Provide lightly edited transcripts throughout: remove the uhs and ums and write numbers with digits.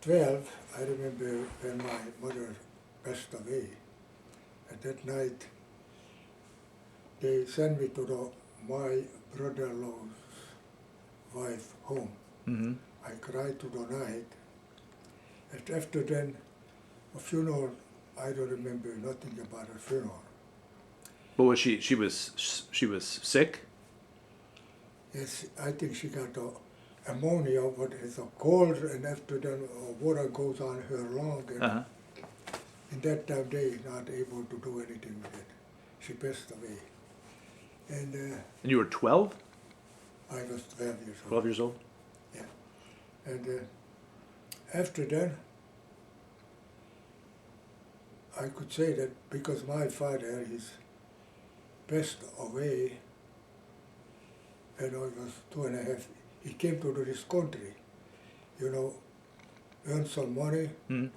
12, I remember when my mother passed away. At that night, they sent me to my brother-in-law's wife home. Mm-hmm. I cried to the night. And after then, a funeral, I don't remember nothing about a funeral. But was she was sick? Yes, I think she got ammonia, but it's a cold, and after then water goes on her lung, and Uh-huh. in that time they not able to do anything with it. She passed away. And And you were 12? I was 12 years old. 12 years old? Yeah. And after that, I could say that because my father, he's passed away when I was 2.5. He came to this country, earned some money, Mm-hmm.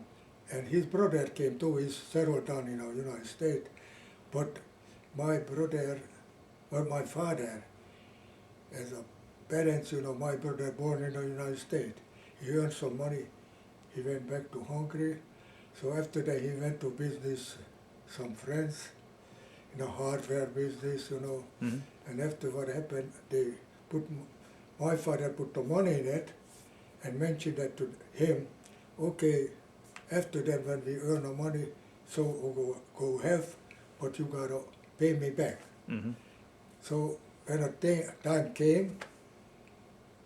and his brother came too. He's settled down in the United States. But my father, as a parents, my brother born in the United States. He earned some money. He went back to Hungary. So after that, he went to business, some friends, in a hardware business, Mm-hmm. And after what happened, my father put the money in it and mentioned that to him. Okay, after that, when we earn the money, so we'll go half, but you gotta pay me back. Mm-hmm. So when a time came,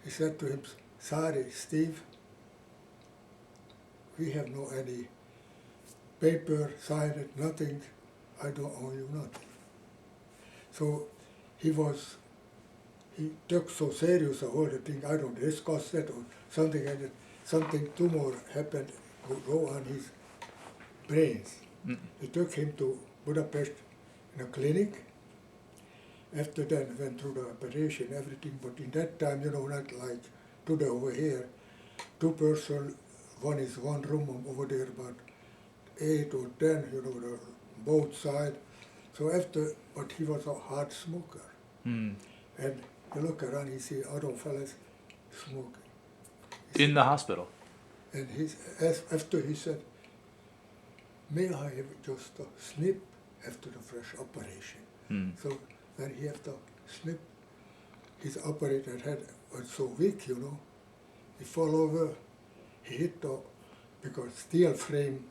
he said to him, sorry, Steve, we have no any paper, sign it, nothing, I don't owe you nothing. So he took so serious all the thing, I don't discuss that or something, and something tumor happened, go on his brains. Mm-hmm. He took him to Budapest in a clinic. After that, went through the operation, everything, but in that time, not like today over here, 2 person, one is one room over there, about 8 or 10, the both side. So but he was a hard smoker. Mm. And you look around, you see other fellas smoking. In the hospital? And after he said, may I have just a snip after the fresh operation? Mm. So when he had to snip, his operator head was so weak, he fell over, he hit because steel frame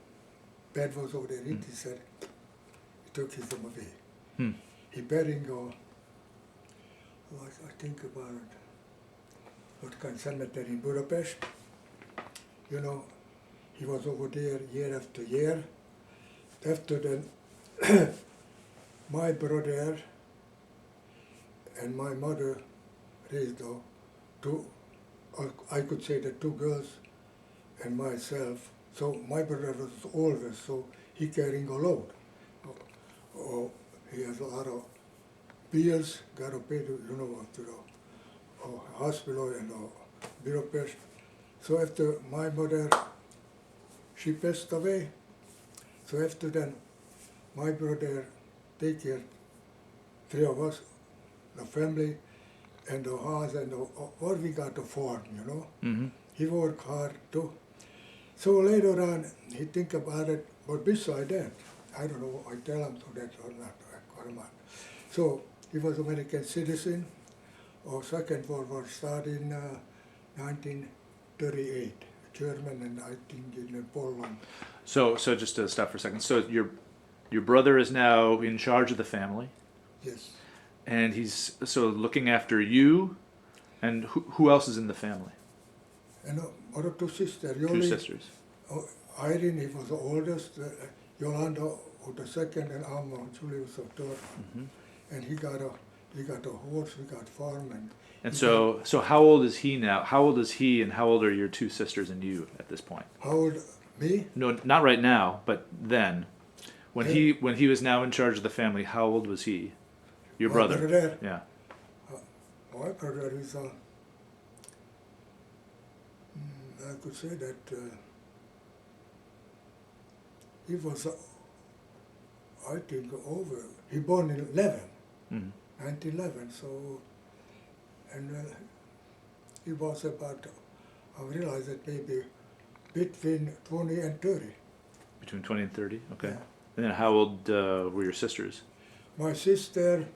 bed was over there, he said, he took his arm away. Mm. He burying, I think about it, what kind of cemetery in Budapest. He was over there year after year. After then, my brother and my mother raised I could say the 2 girls and myself. So my brother was always, so he carrying a load. He has a lot of bills, got to pay to the hospital and Budapest. So after my mother, she passed away. So after then, my brother take care, 3 of us, the family, and the house, and what we got to farm, Mm-hmm. He worked hard too. So later on, he think about it, but beside that, I don't know, I tell him to that or not, I don't know. So he was American citizen, Second World War started in 1938, German and I think in Poland. So just to stop for a second. So your brother is now in charge of the family, Yes. and he's so looking after you, and who else is in the family? And other 2 sisters. 2 sisters. Irene, he was the oldest, Yolanda was the second, and Alma, Julius was the 3rd. Mm-hmm. And he got a horse, we got farm, And so how old is he now? How old is he, and how old are your 2 sisters and you at this point? How old me? No, not right now, but then, when Yeah. he was now in charge of the family, how old was he? Your My brother. brother? Yeah. My brother is I could say that he was, I think, over. He born in 1911, so, and he was about, I realized that maybe between 20 and 30. Between 20 and 30? Okay. Yeah. And then how old were your sisters? My sister,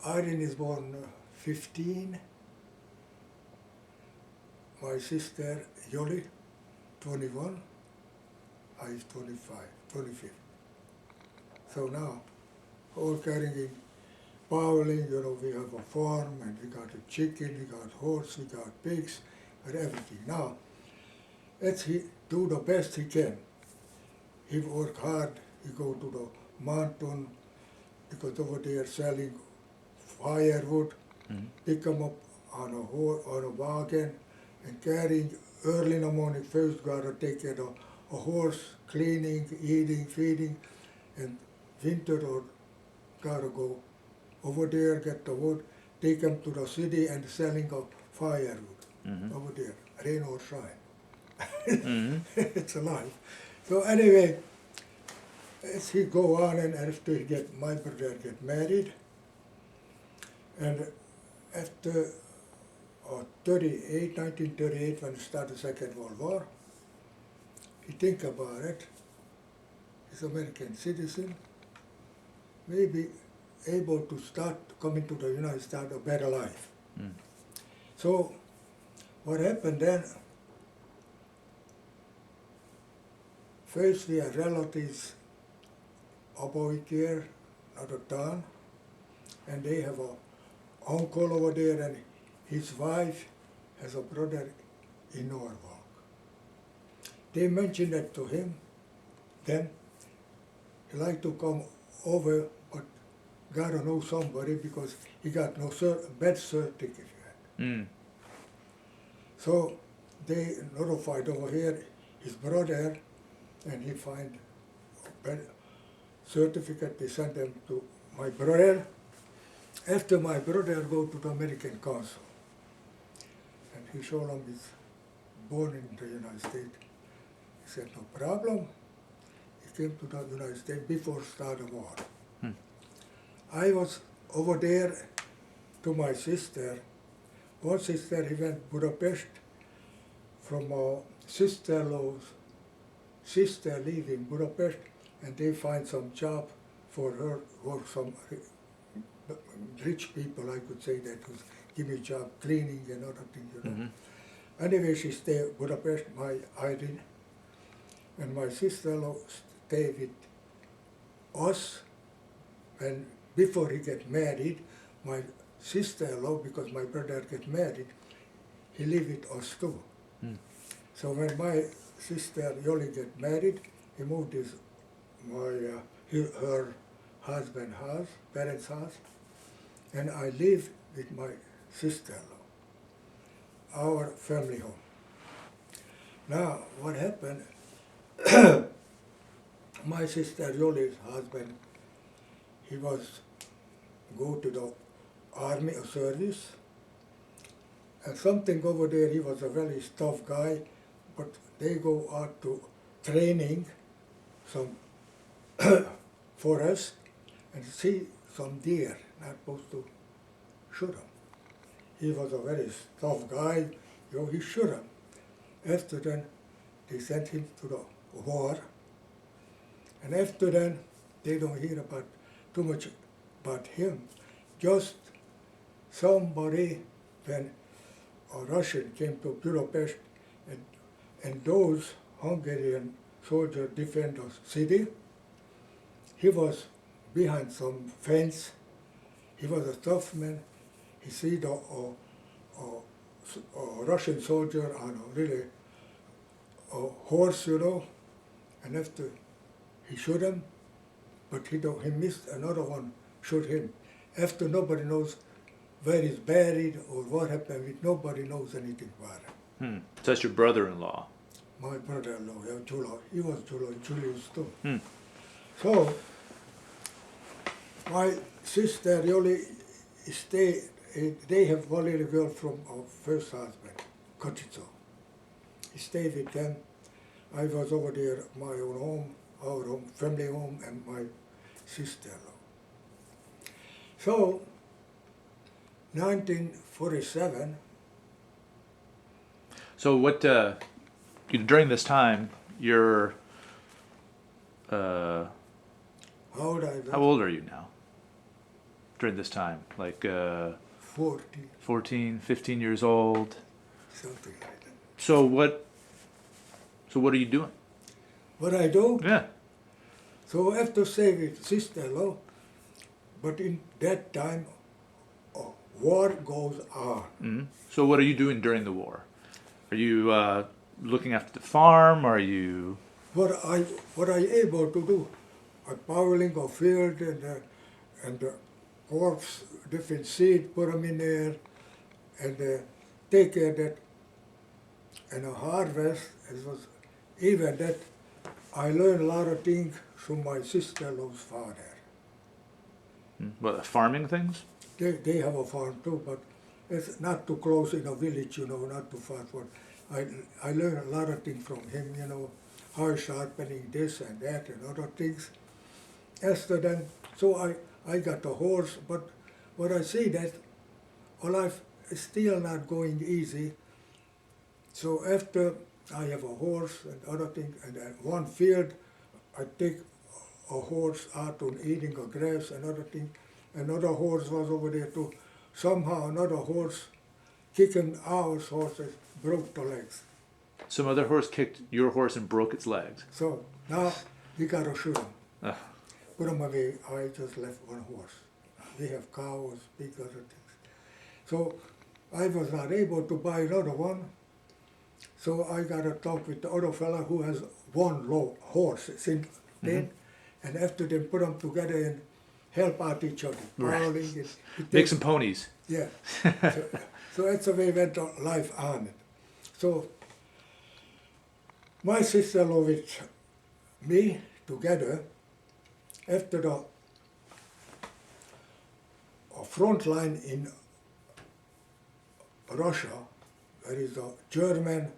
Irene, is born 15. My sister, Yoli, 21. I is 25, 25. So now, all carrying in Bowling, we have a farm and we got a chicken, we got horse, we got pigs, and everything. Now, let's he do the best he can. He work hard, he go to the mountain, because over there selling firewood, pick them up on a wagon and carrying early in the morning. First gotta take care of a horse, cleaning, eating, feeding, and winter or gotta go over there, get the wood, take them to the city and selling of firewood over there, rain or shine. It's alive. So anyway, as he go on and after my brother get married, and after 1938, when it started the Second World War, he think about it. He's American citizen, maybe able to start coming to the United States a better life. So what happened then? First we had relatives about here, another town, and they have a uncle over there, and his wife has a brother in Norwalk. They mentioned that to him. Then he like to come over, but gotta know somebody because he got no birth certificate. So they notified over here his brother, and he find a birth certificate. They sent them to my brother. After my brother go to the American Consul, and he showed him he's born in the United States. He said, no problem. He came to the United States before start of war. I was over there to my sister. One sister, he went Budapest from a sister-in-law's sister live in Budapest, and they find some job for her, or some rich people, I could say, that was give me job cleaning and other things, Anyway, she stayed in Budapest, my Irene, and my sister-in-law stayed with us. And before he get married, my sister-in-law, because my brother get married, he lived with us too. So when my sister Yoli get married, he moved her husband's house, parents' house, and I live with my sister-in-law, our family home. Now, what happened, my sister Yoli's husband, he was go to the army service, and something over there, he was a very tough guy, but they go out to training some forest and see some deer, not supposed to shoot them. He was a very tough guy, he shoot them. After then, they sent him to the war, and after then, they don't hear about too much about him. Just somebody, when a Russian came to Budapest, and those Hungarian soldiers defend the city, he was behind some fence. He was a tough man. He see the Russian soldier on a really horse, and after he shoot him, but he missed another one, shoot him. After nobody knows where he's buried or what happened with, nobody knows anything about it. So that's your brother-in-law. My brother-in-law, he was Julius too. So, my sister Yoli stayed, they have one little girl from our first husband, Kucsma. He stayed with them. I was over there, my own home, our home, family home, and my sister-in-law. So, 1947. So what during this time, you're, uh, How old I was? how old are you now? During this time, like 40, 14, 15 years old. something like that. So what are you doing? What I do? Yeah. So I have to say with sister-in-law, but in that time, war goes on. Hmm. So what are you doing during the war? Are you looking after the farm? Are you? What I able to do? I plowing a field and crops, different seed, put them in there, and take care that and a harvest. It was even that I learned a lot of things from my sister-in-law's father. What, farming things? They have a farm too, but it's not too close in a village, not too far. But I learned a lot of things from him, how sharpening this and that and other things. After then, so I got a horse, but I see that our life is still not going easy. So after I have a horse and other things, and then one field, I take a horse out on eating a grass and other thing. Another horse was over there too. Somehow another horse kicking our horses broke the legs. Some other horse kicked your horse and broke its legs. So now we gotta shoot them. Ugh. Put them away. I just left one horse. We have cows, big other things. So I was not able to buy another one. So I gotta talk with the other fella who has one horse since then, and after they put them together and help out each other. Right. Plowing, it Make takes- some ponies. Yeah. So that's the way went life on. So my sister-in-law with me together, after the front line in Russia, there is a German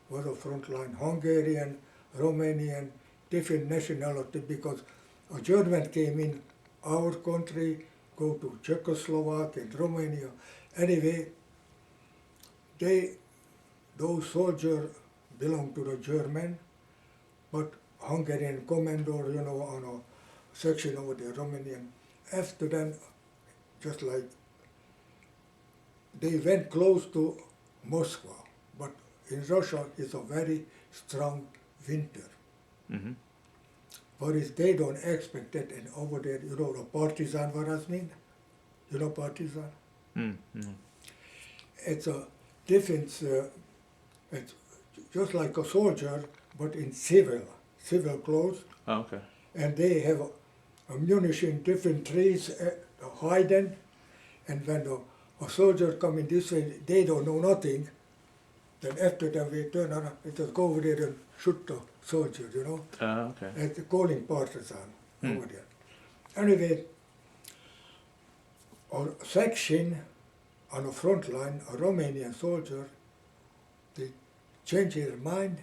was a front line, Hungarian, Romanian, different nationality, because a German came in our country, go to Czechoslovakia and Romania. Anyway, those soldiers belong to the German, but Hungarian commander, on a section over there, Romanian. After then, just like they went close to Moscow, but in Russia it's a very strong winter. Mm-hmm. But they don't expect that, and over there, the partisan, what does mean? Partisan? Mm-hmm. It's a difference, it's just like a soldier, but in civil clothes, Oh, okay. and they have ammunition, different trees, hidden, and when a soldier come in this way, they don't know nothing, then after that we turn around, we just go over there and shoot the soldier, Okay. and they call him partisan over there. Anyway, our section on the front line, a Romanian soldier, they change their mind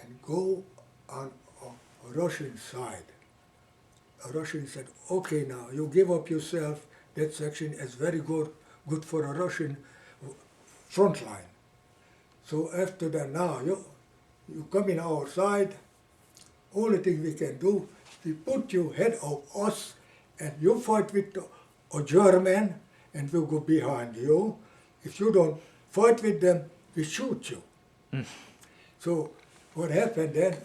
and go on a Russian side. A Russian said, okay, now you give up yourself, that section is very good for a Russian front line. So after that, now you come in our side, only thing we can do, we put you head of us and you fight with a German and we'll go behind you. If you don't fight with them, we shoot you. So what happened then,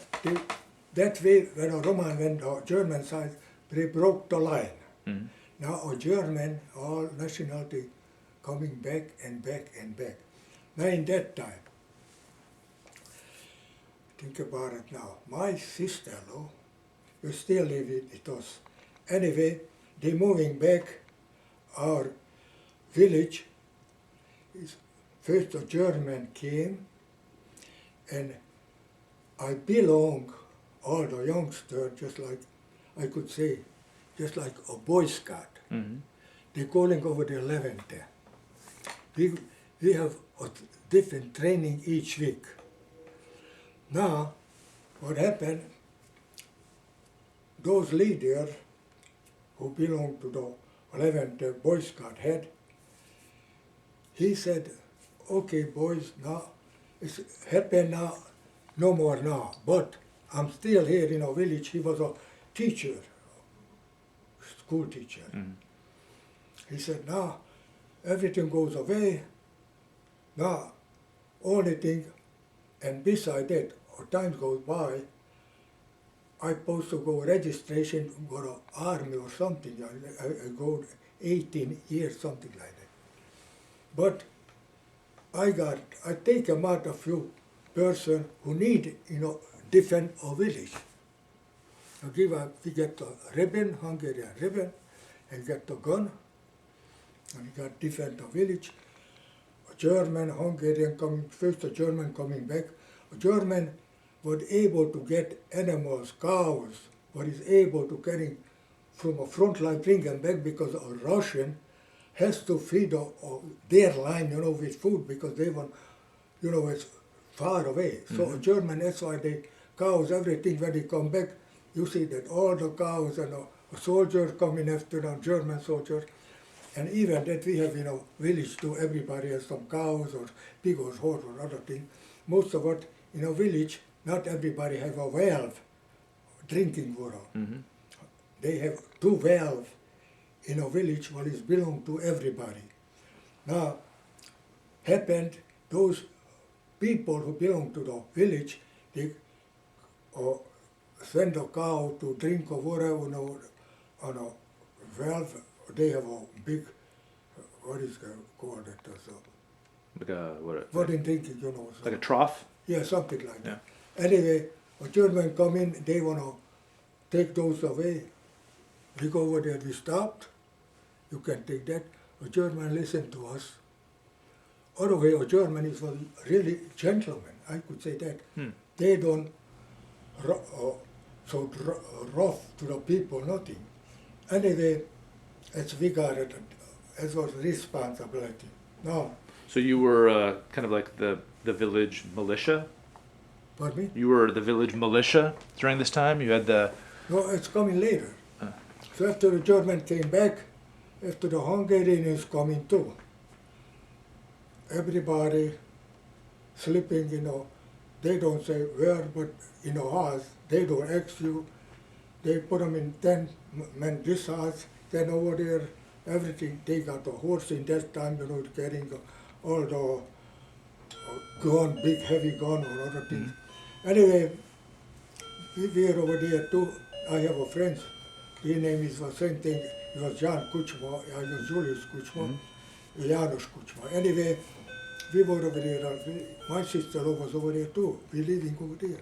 that way when a Roman went to German side, they broke the line. Mm-hmm. Now a German, all nationality, coming back and back and back. Now in that time, think about it now, my sister-in-law, you still live with us. Anyway, they moving back our village. First a German came, and I belong, all the youngsters, just like I could say, just like a Boy Scout. Mm-hmm. They're calling over the 11th. We have a different training each week. Now, what happened, those leaders who belong to the 11th Boy Scout head, he said, okay boys, now It's happened now, no more now. But I'm still here in a village. He was a teacher, school teacher. Mm. He said, now everything goes away. Now, only thing, and beside that, time goes by, I supposed to go registration, go to army or something. I go 18 years, something like that. But I take out a few person who need, defend a village. We get the ribbon, Hungarian ribbon, and get the gun, and we got defend the village. A German, Hungarian coming, first a German coming back. A German was able to get animals, cows, but is able to carry from a front line, bring them back because a Russian has to feed their line, with food because they want, it's far away. So a German, that's why they cows, everything when they come back, you see that all the cows and a soldier coming after them, German soldiers, and even that we have, village too, everybody has some cows or pig or horse or other thing. Most of it in a village, not everybody have a valve, drinking water. Mm-hmm. They have 2 valves in a village, what is belong to everybody. Now, happened, those people who belong to the village, they send a cow to drink of water on a valve. They have a big, what is it called? Like a What in drinking, like a trough. Yeah, something like that. Anyway, a German come in, they want to take those away. We go over there, we stopped. You can take that. A German listened to us. Other way, a German is a really gentleman, I could say that. They don't rough to the people, nothing. Anyway, as we got it, as was responsibility. Now, So you were kind of like the village militia? pardon me? You were the village militia during this time? You had the... No, it's coming later. So after the German came back, after the Hungarian is coming too. Everybody sleeping, they don't say where, but in a house, they don't ask you. They put them in 10 men this house, then over there, everything. They got a horse in that time, carrying all the gun, big heavy gun or other things. Anyway, we were over there too. I have a friend. His name is the same thing. He was Jan Kucsma, I was Julius Kucsma, Janos Kucsma. Anyway, we were over there. My sister was over there too. We living over there.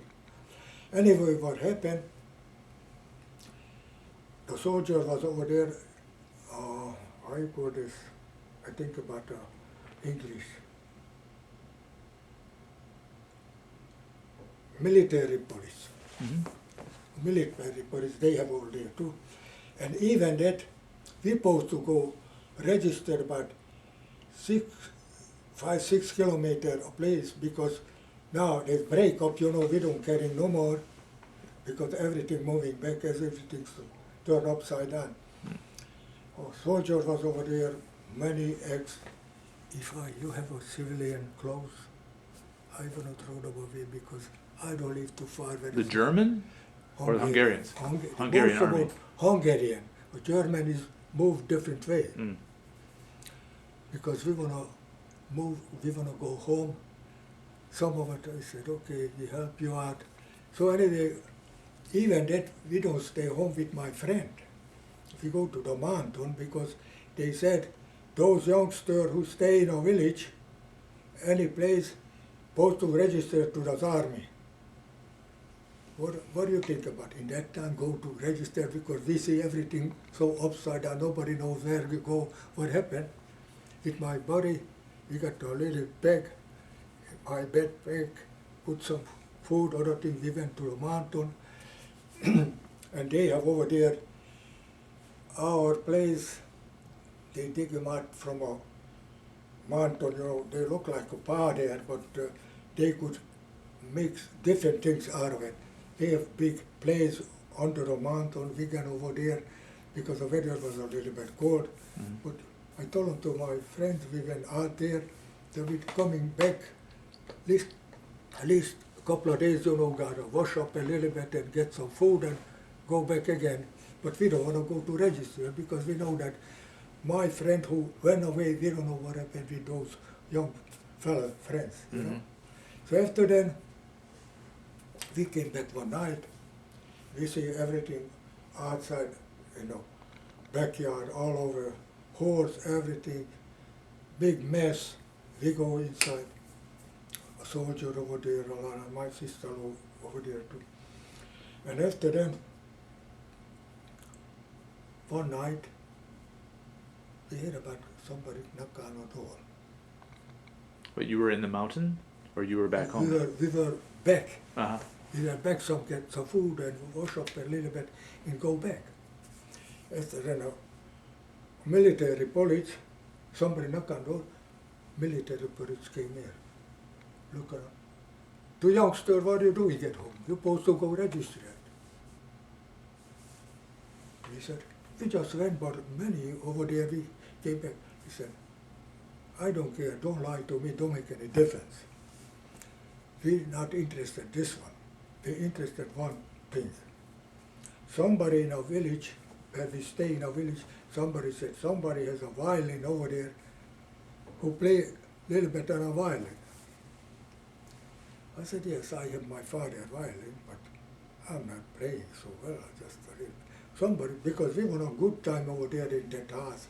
Anyway, what happened? The soldier was over there. I got this. I think about English. Military police. Military police, they have over there too. And even that, we supposed to go register about 5-6 kilometers a place because now they break up, we don't carry no more because everything moving back as everything's turned upside down. Soldier was over there, many eggs. If you have a civilian clothes, I will not throw them away because I don't live too far. The German? Or the Hungarians? Hungarian Most army. about Hungarian. The German is moved different way. Because we wanna move, we wanna go home. Some of it I said, okay, we help you out. So anyway, even that we don't stay home with my friend. We go to the mountain because they said those youngsters who stay in a village, any place, supposed to register to the army. What do you think about in that time go to register because we see everything so upside down, nobody knows where we go, what happened. With my body, we got a little bag, my backpack, put some food, other things, we went to the mountain, and they have over there our place, they dig them out from a mountain, they look like a bar there, but they could mix different things out of it. They have big place under the mountain, we went over there because the weather was a little bit cold. But I told them to my friends, we went out there, then we coming back, at least at least a couple of days, gotta wash up a little bit and get some food and go back again. But we don't want to go to register because we know that my friend who went away, we don't know what happened with those young fella friends, you know. So after then, we came back one night, we see everything outside, backyard, all over, horse, everything, big mess. We go inside, a soldier over there, and my sister over there too. And after then, one night, we heard about somebody knock on our door. But you were in the mountain, or you were back home? We were back. Uh-huh. We were back, get some food and wash up a little bit and go back. After then, a military police, somebody knocked on the door, military police came here. Look around. The youngster, what are you doing at home? You're supposed to go register it. We said, we just went, but many over there, we came back. He said, I don't care, don't lie to me, don't make any difference. We're not interested in this one. We're interested in one thing. Somebody in our village, where we stay in our village, somebody said, somebody has a violin over there who play a little bit on a violin. I said, yes, I have my father's violin, but I'm not playing so well, just a little. Somebody, because we were on a good time over there in that house,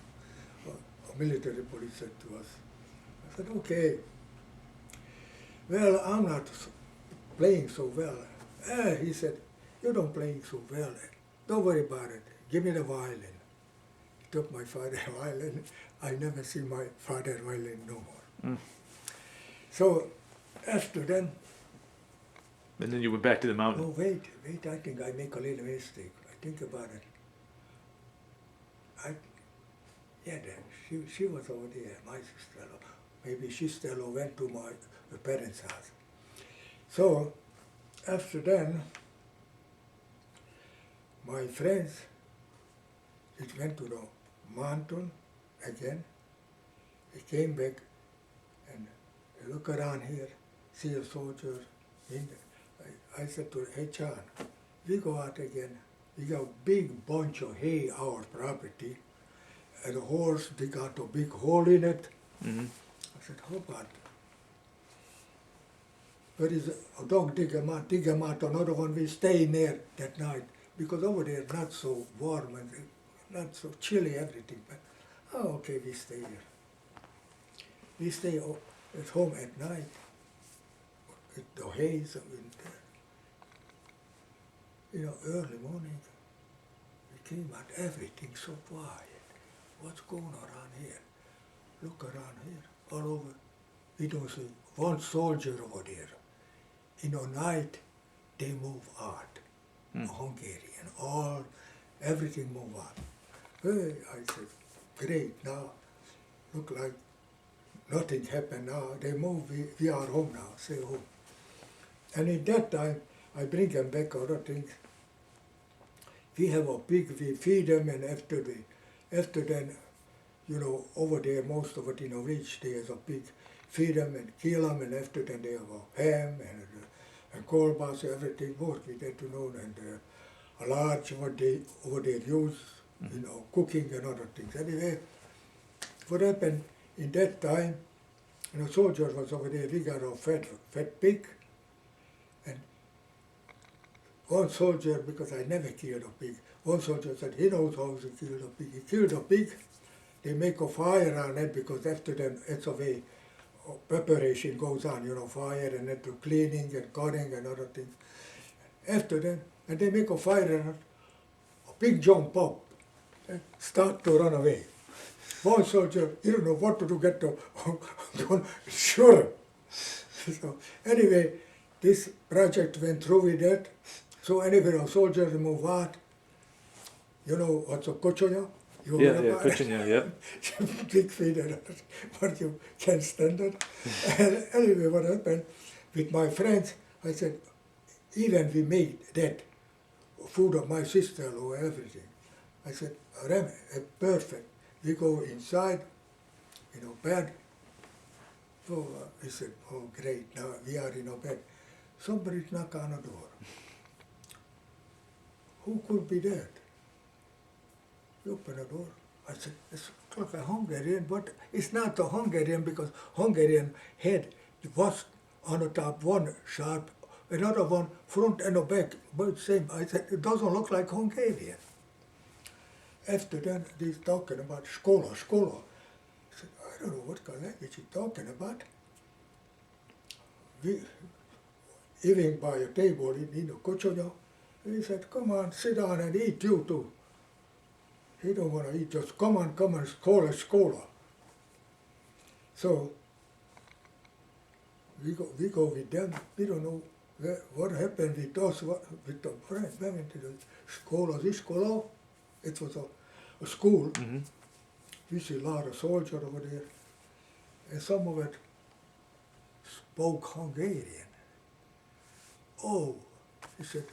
a military police said to us. I said, okay. Well, I'm not playing so well. He said, you don't playing so well. Don't worry about it. Give me the violin. He took my father's violin. I never see my father's violin no more. So after then, And then you went back to the mountain. oh wait, I think I make a little mistake. I think about it. She was over there, my sister. Maybe she still went to my parents' house. So after then, my friends, it went to the mountain again. He came back and look around here, see a soldier. I said to her, hey John, we go out again. We got a big bunch of hay, our property, and a horse, they got a big hole in it. Mm-hmm. I said, how about where is a dog dig 'em out, another one, we stay in there that night, because over there not so warm and not so chilly, everything, but okay, we stay here. We stay at home at night, with the haze, early morning, we came out, everything so quiet. What's going on around here? Look around here, all over. We don't see one soldier over there. In the night, they move out. Hungarian, everything move out. Hey, I said, great, now look like nothing happened now. They move, we are home now, stay home. And in that time, I bring them back other things. We have a pig, we feed them, and after then, over there, most of it in a village, there's a pig, feed them and kill them, and after then they have a ham and kolbasa, everything, both we get to know, and a large what they over there use, cooking and other things. Anyway, what happened in that time, a soldier was over there, we got a fat pig, and one soldier, because I never killed a pig, one soldier said he knows how to kill a pig. He killed a pig, they make a fire on it, because after then it's a way preparation goes on, fire and after cleaning and cutting and other things. After then, and they make a fire on it, a pig jump up and start to run away. One soldier, he don't know what to do, get to shoot him. So anyway, this project went through with that. So anyway, a soldier move out. You know what's a kuchonya? Kuchonya, yeah. Big feeder, but you can't stand it. And anyway, what happened with my friends, I said, even we made that food of my sister or everything. I said, Rem, perfect. We go inside, bed. So he said, oh great, now we are in a bed. somebody knock on the door. Who could be that? We open the door. I said, it's like a Hungarian, but it's not a Hungarian because Hungarian head was on the top, one sharp, another one front and the back, both same. I said, it doesn't look like Hungarian. After then, he's talking about Skola. I said, I don't know what kind of language he's talking about. We eating by a table in the Kucsma. He said, come on, sit down and eat, you too. He don't want to eat, just come on, Skola. So we go with them. We don't know what happened with us, with the friend. We went to the Skola. It was a school. Mm-hmm. We see a lot of soldiers over there. And some of it spoke Hungarian. Oh, he said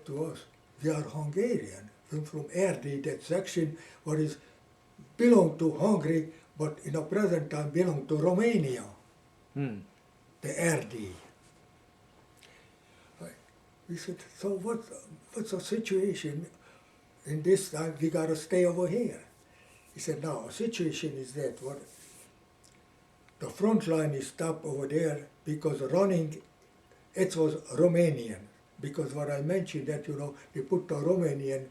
to us, we are Hungarian. We're from Erdély, that section what is belong to Hungary, but in the present time belong to Romania. Mm. The Erdély. We said, so what's the situation in this time? We gotta stay over here. He said, no, the situation is that what the front line is stopped over there because running, it was Romanian. Because what I mentioned that, they put the Romanian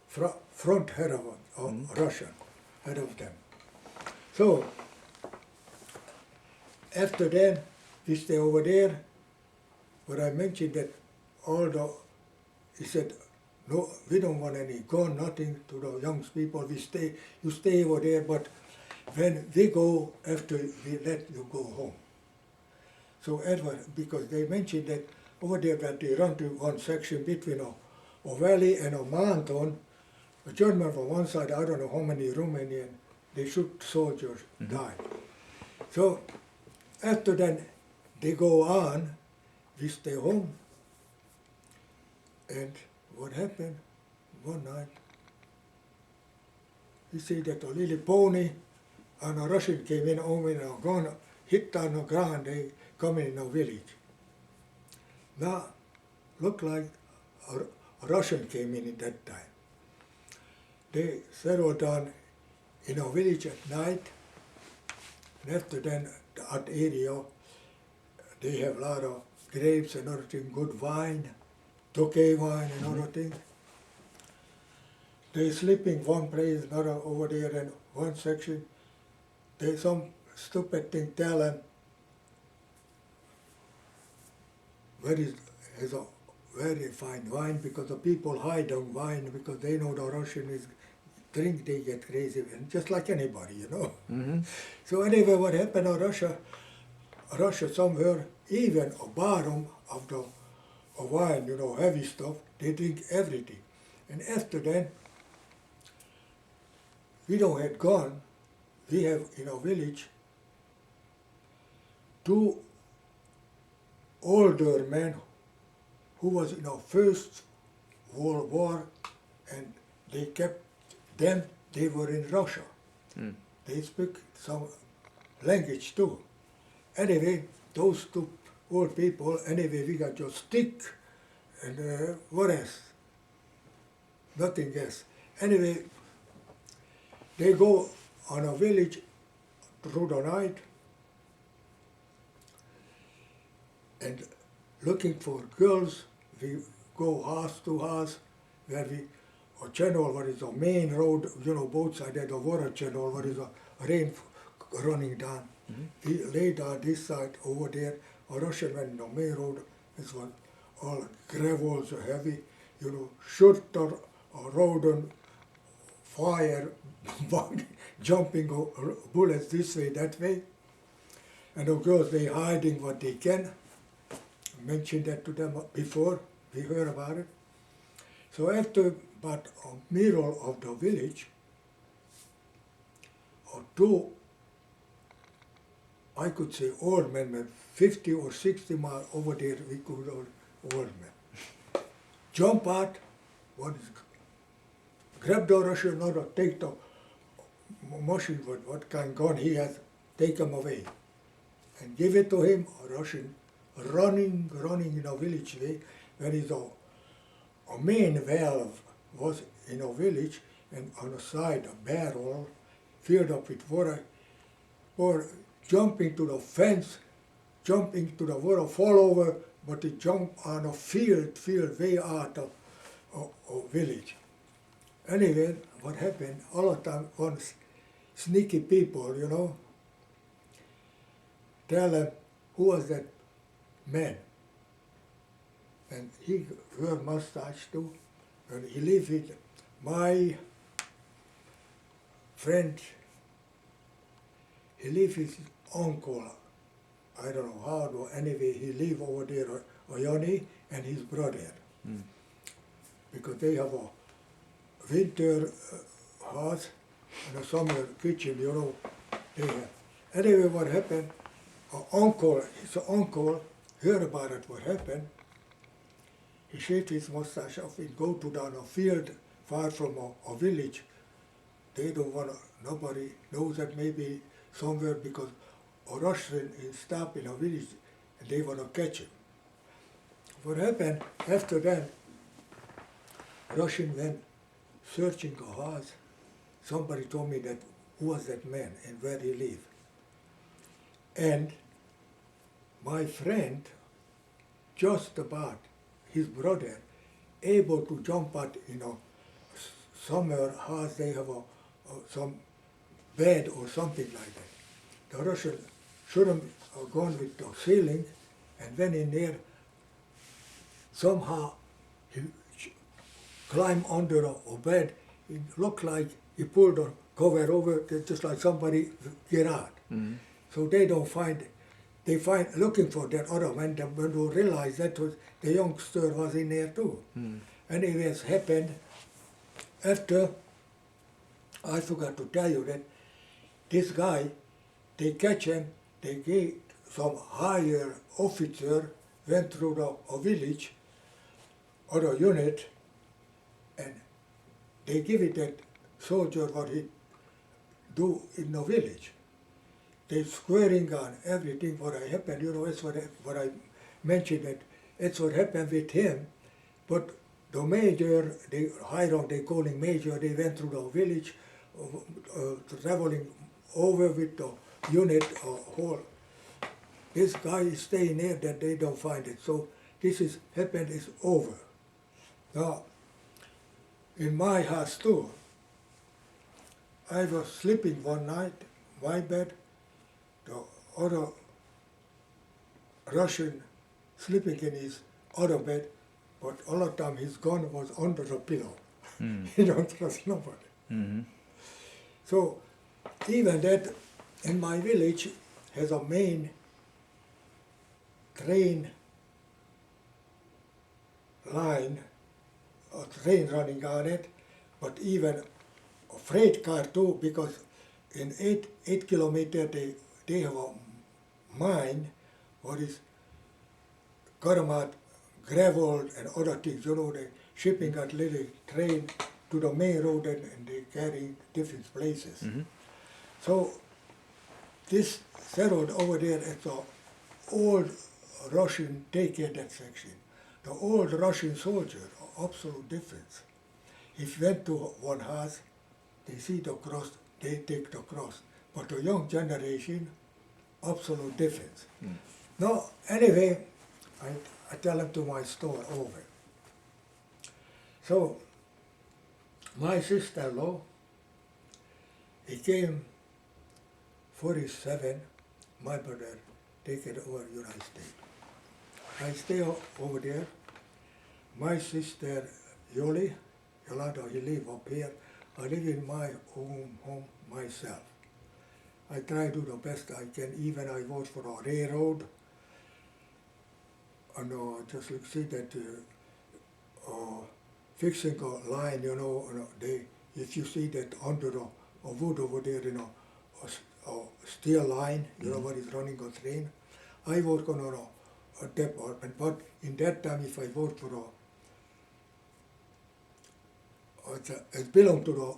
front head of Russian, head of them. So, after that, we stay over there, but I mentioned that he said, no, we don't want any gun, nothing to the young people, you stay over there, but when we go, after we let you go home. So Edward, because they mentioned that over there that they run to one section between a valley and a mountain, a German from one side, I don't know how many Romanian, they shoot soldiers, died. So after that, they go on, we stay home, and what happened one night, we see that a little pony and a Russian came in, with a gun, hit on the ground, they come in a village. Now, looked like a Russian came in at that time. They settled down in a village at night, and after then, that area, they have a lot of grapes and other things, good wine, Tokay wine and other things. They sleeping one place, another over there in one section. They some stupid thing tell them where is a very fine wine, because the people hide on wine because they know the Russian is drink, they get crazy, and just like anybody, Mm-hmm. So anyway, what happened in Russia somewhere, even a bottom of the wine, heavy stuff, they drink everything. And after that, we don't have gun. We have in our village 2 older men who was in our First World War, and they kept them, they were in Russia. Mm. They speak some language too. Anyway, those 2 old people, anyway, we got just stick and what else? Nothing else. Anyway, they go on a village through the night and looking for girls. We go house to house where a channel, what is a main road, both sides, there's a water channel, what is a rain running down. Mm-hmm. We lay down this side over there, a Russian went on the main road, this was all gravel, so heavy, shoot the road on fire, jumping bullets this way, that way. And of course they hiding what they can. I mentioned that to them before, we heard about it. So after about a middle of the village, or 2, I could say old men, 50 or 60 miles over there, we could old men. Jump out, grab the Russian, or take the machine, what kind of gun he has, take him away. and give it to him. A Russian running in a village way, where is a main well was in a village, and on the side a barrel filled up with water, or jumping to the fence, jumping to the water, fall over, but he jumped on a field way out of a village. Anyway, what happened, all the time, one sneaky people, you know, tell him who was that man. And he wore mustache too, and he lived with my friend, he lived with his uncle. I don't know how, but anyway, he lived over there, Oyoni and his brother. Because they have a winter house and a summer kitchen, you know, they have. Anyway, what happened, his uncle heard about it, what happened. He shaved his mustache off and go to down a field far from a village. They don't want to, nobody knows that maybe somewhere, because a Russian is stopped in a village and they want to catch him. What happened after that, Russian went searching a house. Somebody told me that who was that man and where he lived. And my friend, just about his brother, able to jump out in a summer house, they have some bed or something like that. The Russian should have gone with the ceiling and went in there. Somehow he climbed under a bed. It looked like he pulled the cover over, just like somebody get out. Mm-hmm. So they don't find it. They find looking for that other man, when they realize that was the youngster was in there too. Anyway, it's happened after, I forgot to tell you that this guy, they catch him, they gave some higher officer, went through a village, or a unit, and they give it that soldier what he do in the village. They squaring on everything what happened, you know, that's what I mentioned, that it's what happened with him. But the major, they Hiram, they call him major, they went through the village, traveling over with the unit, whole. This guy is staying there that they don't find it. So this is happened, is over. Now, in my house too, I was sleeping one night, my bed, the other Russian sleeping in his other bed, but all the time his gun was under the pillow. He don't trust nobody. Mm-hmm. So even that in my village has a main train line, a train running on it, but even a freight car too, because in 8 kilometers they have a mine what is Karamat, gravel and other things, you know, they shipping that little train to the main road and they carry different places. Mm-hmm. So this road over there, it's a old Russian take care that section. The old Russian soldier, absolute difference. If you went to one house, they see the cross, they take the cross. But the young generation, absolute difference. Now, anyway, I tell them to my store over. So, my sister-in-law, he came 47, my brother, take it over United States. I stay over there. My sister, Yolanda, he live up here. I live in my own home myself. I try to do the best I can. Even I work for a railroad. And just like see that fixing a line, you know, if you see that under a wood over there, you know, a steel line, you know, what is running a train. I work on a department, but in that time, if I work for it belonged to the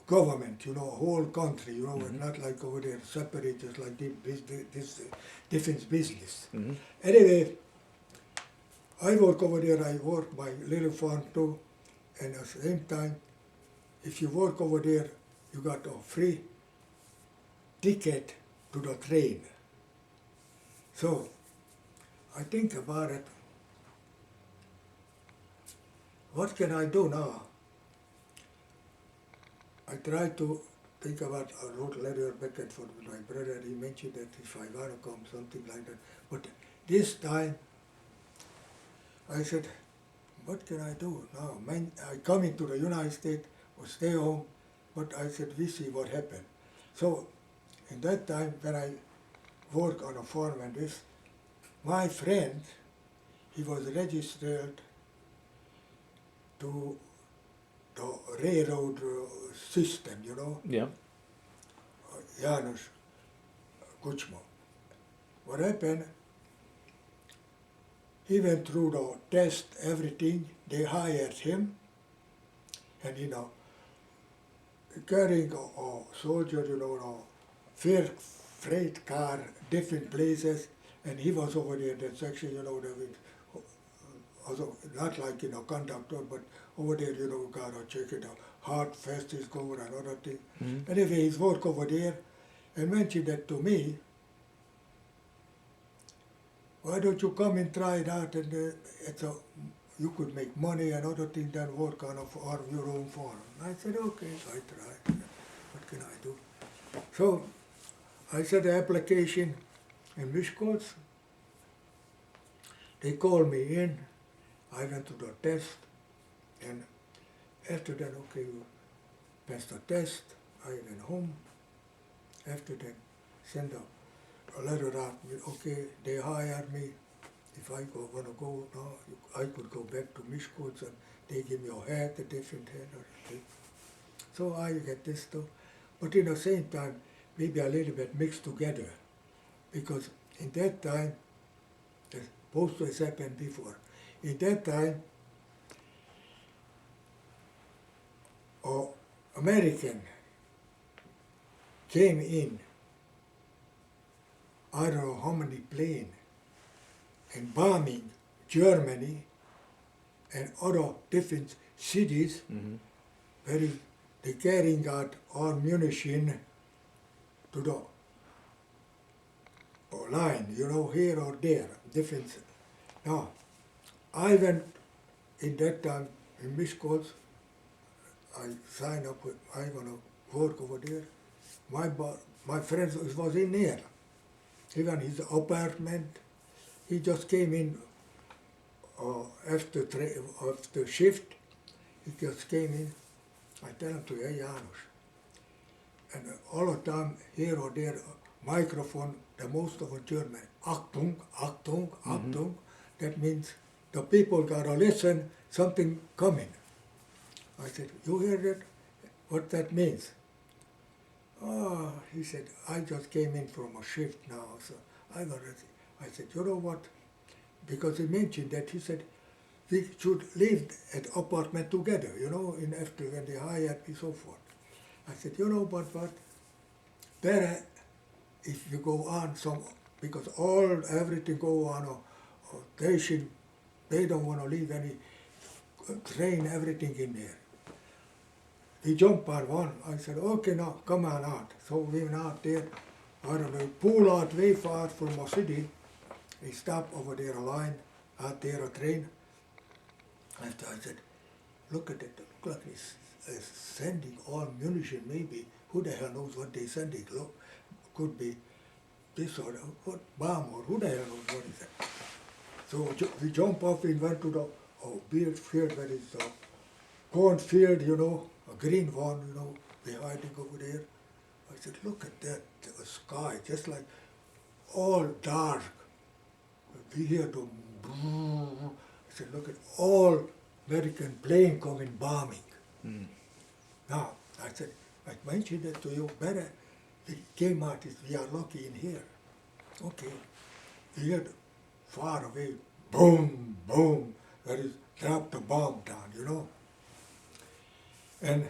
government, you know, whole country, you know, and not like over there separate, just like this defense business. Anyway, I work over there, I work my little farm too, and at the same time, if you work over there, you got a free ticket to the train. So, I think about it, what can I do now? I try to think about, I wrote a letter back and forth with my brother, he mentioned that if I want to come, something like that. But this time, I said, what can I do now? Man, I come into the United States or stay home, but I said, we see what happened. So, in that time, when I work on a farm and this, my friend, he was registered to the railroad system, you know, Yeah. Julius Kucsma. What happened, he went through the test, everything, they hired him, and you know, carrying a soldier, you know, a freight car, different places, and he was over there in that section, you know, also not like, you know, conductor, but over there, you know, gotta check it out, heart, fast is going, another thing. Anyway, his work over there, and mentioned that to me, why don't you come and try it out, and you could make money and other things than work on your own farm. I said, okay, so I tried. What can I do? So I sent the application in Miskolc. They called me in. I went to the test, and after that, okay, you passed the test. I went home. After that, send a letter out. Okay, they hired me. If I want to go now, I could go back to Miskolc, and they give me a hat, a different hat. Or thing. So I get this stuff. But in the same time, maybe a little bit mixed together. Because in that time, both has happened before. In that time, American came in, I don't know how many planes, and bombing Germany and other different cities, where they carrying out ammunition to the line, you know, here or there, different. Now, I went in that time in Miskolc, I signed up with, I want to work over there. My friend was in there, even his apartment. He just came in after shift. He just came in. I tell him to, hey, Janos. And all the time, here or there, microphone, the most of a German, Achtung, Achtung, Achtung. That means the people gotta listen, something coming. I said, you hear that? What that means? Oh, he said, I just came in from a shift now, so I said, you know what? Because he mentioned that, he said, we should live at apartment together, you know, in after when they hired me, so forth. I said, you know, but better if you go on some, because everything go on a station, they don't want to leave any train, everything in there. We jumped on one. I said, okay, now come on out. So we went out there. I don't know, pull out way far from a city. We stopped over there a line, out there a train. After I said, look at it, look like it's sending all munition maybe. Who the hell knows what they sending? Look, could be this or what bomb or who the hell knows what is that. So we jump off and went to the beer field where is the cornfield, you know, a green one, you know, they're hiding over there. I said, look at that sky, just like all dark. We hear the I said, look at all American plane coming bombing. Now, I said, I mentioned that to you better. We came out, we are lucky in here. Okay. We heard far away, boom, boom, that is, drop the bomb down, you know. And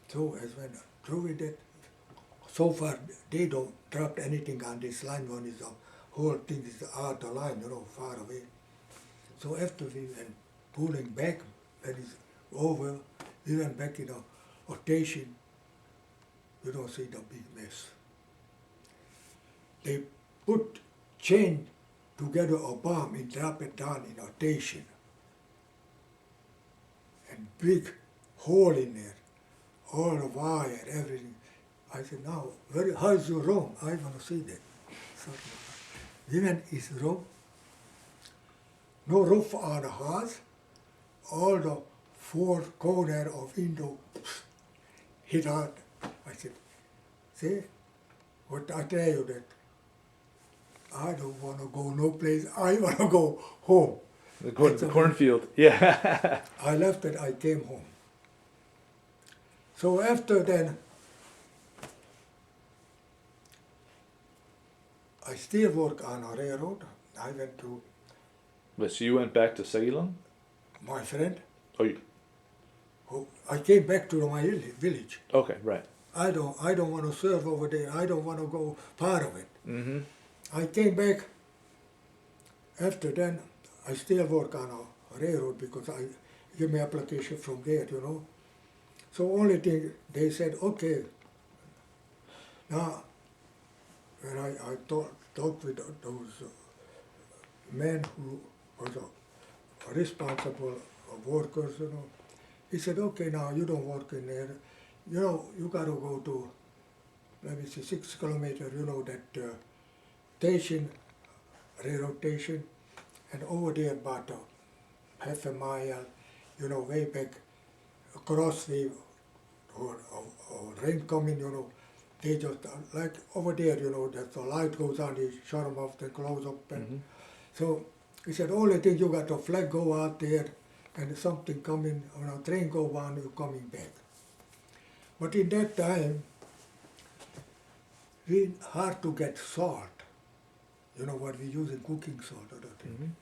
so as when through with it, so far they don't drop anything on this line. One is the whole thing is out the line, far away. So after we went pulling back, when it's over, we went back in a station. You don't see the big mess. They put chain together a bomb and drop it down in a station. And big hole in there, all the wire, everything. I said, now, how's your room? I want to see that. So, we went his room, no roof on the house, all the four corner of window hit out. I said, see, what I tell you that I don't want to go no place, I want to go home. Go to the cornfield. Yeah. I left it, I came home. So after then, I still work on a railroad. I went to But so you went back to Szegilong? my friend. Oh, you, I came back to my village. okay, right. I don't want to serve over there. I don't want to go part of it. Mm-hmm. I came back. After then, I still work on a railroad because I give me application from there, So only thing they said, okay. Now, when I talked with those men who was responsible workers, he said, okay, now you don't work in there. You got to go to, let me see, 6 kilometers, that station, railroad station, and over there about half a mile, way back across the or rain coming, they just like over there, that the light goes on, they shut them off, they close up, and so he said, only thing you got the flag go out there, and something coming, when a train go on, you're coming back. But in that time, we hard to get salt. What we use in cooking salt, other thing.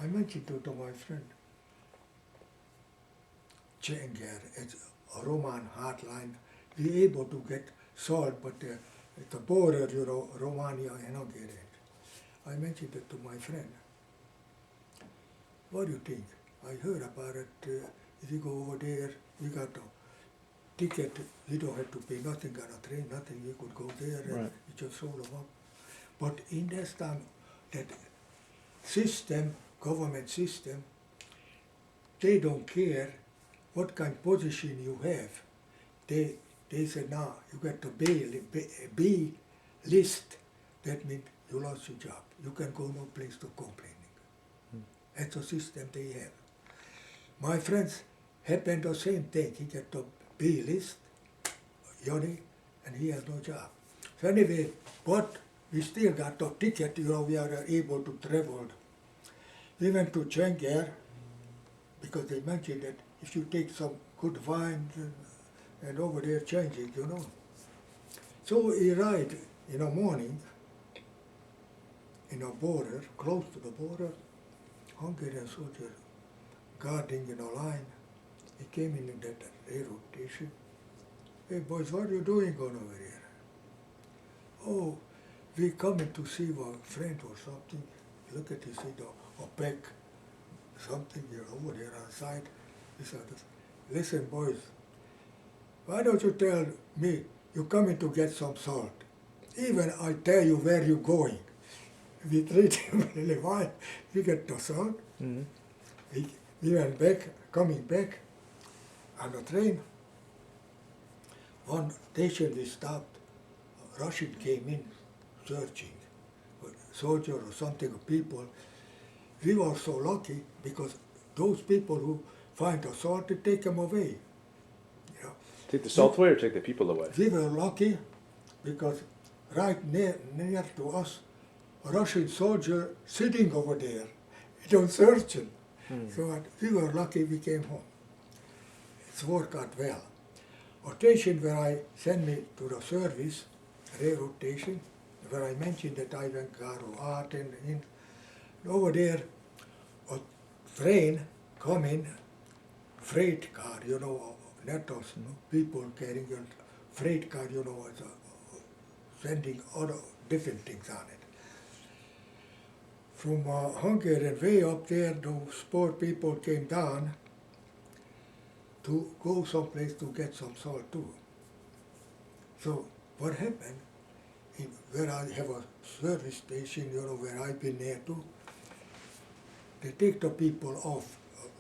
I mentioned to my friend, Chenger, it's a Roman hotline. We able to get salt, but at the border, Romania and Hungary. I mentioned it to my friend. What do you think? I heard about it. If you go over there, we got a ticket. You don't have to pay nothing on a train, nothing. You could go there and Right. you just sold them up. But in this time, that system, government system, they don't care what kind of position you have. They said, now you got to B list. That means you lost your job. You can go no place to complaining. That's the system they have. My friends happened the same thing. He got the B list, Yoni, and he has no job. So anyway, but we still got the ticket, we are able to travel. We went to Chenger because they mentioned that if you take some good wine and over there change it, So we ride in the morning in a border, close to the border, Hungarian soldier guarding in a line. He came in that railroad station. Hey boys, what are you doing going over here? Oh, we coming to see our friend or something. Look at this, a pack, something here over there on the side. He said, listen boys, why don't you tell me you're coming to get some salt? Even I tell you where you're going. We treat him really fine. We get the salt. We went back, coming back on the train. One station we stopped, a Russian came in searching, a soldier or something, people. We were so lucky because those people who find the salt, they take them away. Take the salt away or take the people away? We were lucky because right near to us, a Russian soldier sitting over there, he was searching. So we were lucky we came home. It's worked out well. A station where I sent me to the service, railroad station, where I mentioned that I went Garo out and in. Over there, a train coming, freight car, net of people carrying a freight car, you know, sending other different things on it. From Hungary and way up there, those poor people came down to go someplace to get some salt too. So what happened, where I have a service station, you know, where I've been there too, they take the people off,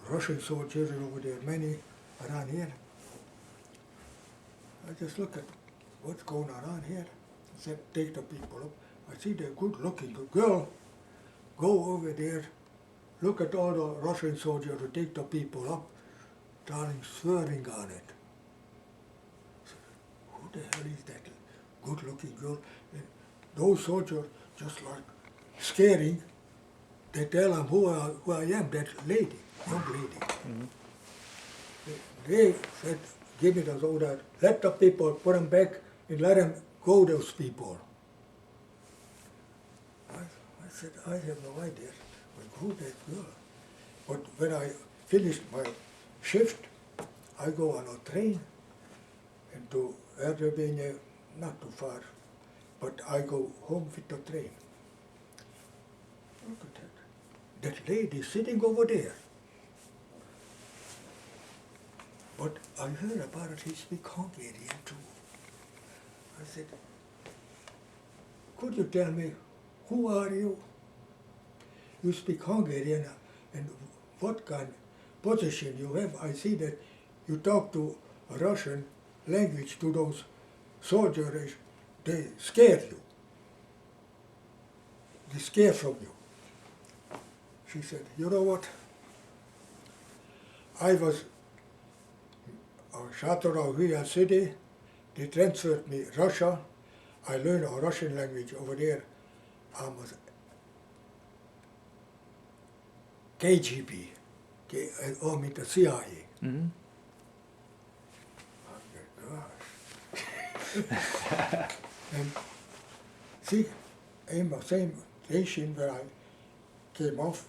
Russian soldiers over there, many around here. I just look at what's going on here. I said, take the people up. I see the good-looking girl go over there, look at all the Russian soldiers who take the people up, darling, swearing on it. Who the hell is that good-looking girl? And those soldiers, just like scaring, they tell them who I am, that lady, young lady. Mm-hmm. They said, give me those order, let the people, put them back and let them go, those people. I said, I have no idea who that girl. But when I finished my shift, I go on a train and to Erdőbénye, not too far, but I go home with the train. Look at that. That lady sitting over there. But I heard about it, he speaks Hungarian too. I said, could you tell me, who are you? You speak Hungarian, and what kind of position you have? I see that you talk to a Russian language to those soldiers, they scare you. They scare from you. She said, you know what? I was a shelter of Hungary city, they transferred me Russia, I learned a Russian language over there. I was KGB, I mean the CIA. Mm-hmm. Oh my gosh. And see, in the same station where I came off,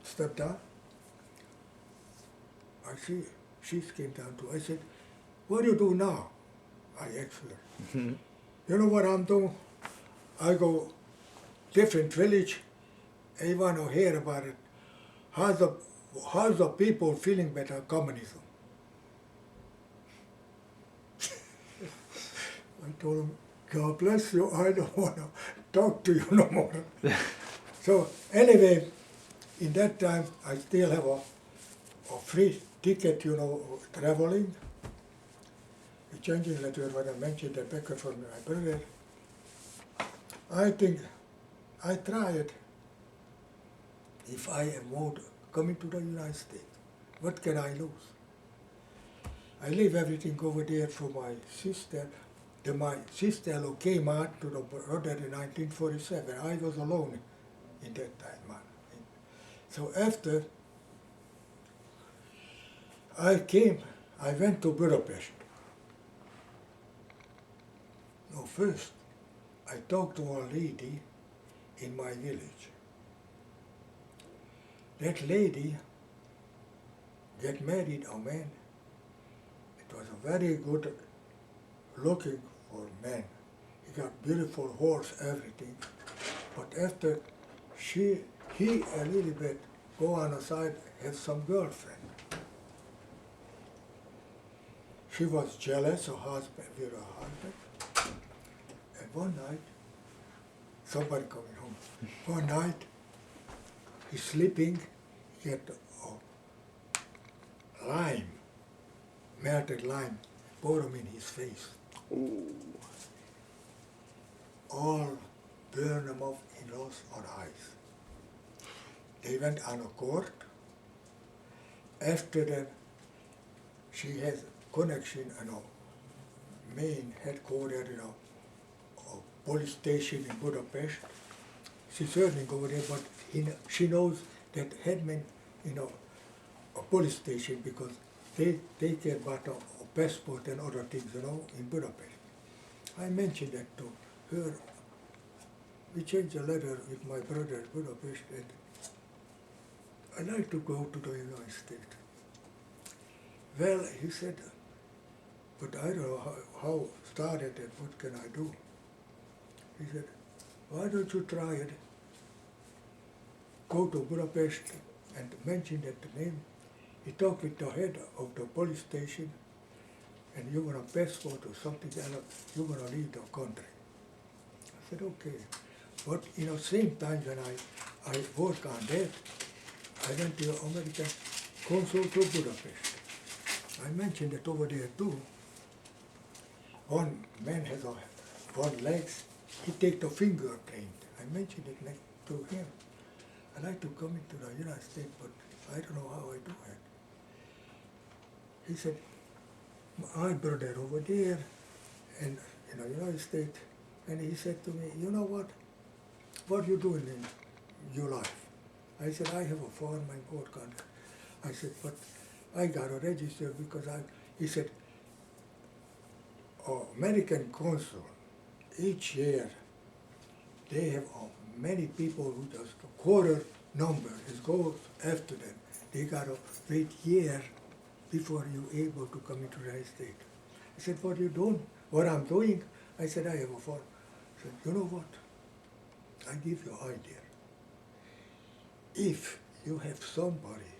stepped down, I see she came down too. I said, what do you do now? I asked her. Mm-hmm. You know what I'm doing? I go different village, I want to hear about it. How's the people feeling about communism? I told him, God bless you, I don't want to talk to you no more. So anyway, in that time, I still have a free ticket, you know, traveling. The changing letter, when I mentioned that back from my brother, I think I tried. If I am coming to the United States, what can I lose? I leave everything over there for my sister. My sister came out to the brother in 1947. I was alone in that time, man. So after I came, I went to Budapest. No, first, I talked to a lady in my village. That lady get married a man. It was a very good looking for man. He got beautiful horse, everything. But after he a little bit go on the side, have some girlfriend. She was jealous of husband, with her husband. And one night, somebody coming home. One night, he's sleeping, he had a lime, melted lime, poured him in his face. Ooh. All burned him up, he lost on ice. They went on a court. After that, she has connection in a main headquarters in a police station in Budapest. She's serving over there, but she knows that headman in a police station because they take care about a passport and other things, you know, in Budapest. I mentioned that to her. We changed a letter with my brother in Budapest, and I'd like to go to the United States. Well, he said, but I don't know how started and what can I do. He said, why don't you try it? Go to Budapest and mention that name. He talked with the head of the police station, and you're going to passport or something else, you're going to leave the country. I said, okay. But same time when I work on that, I went to the American consul to Budapest. I mentioned it over there too. One man has one legs, he take the fingerprint. I mentioned it next to him. I like to come into the United States, but I don't know how I do it. He said, my brother over there in the United States, and he said to me, you know what you doing in your life? I said, I have a farm, I work on it. I said, but I got to register because he said, American consul, each year, they have many people who just a quarter number goes after them. They got to wait year before you're able to come into the United States. I said, what you doing? What I'm doing? I said, I have a farm. I said, you know what? I give you an idea. If you have somebody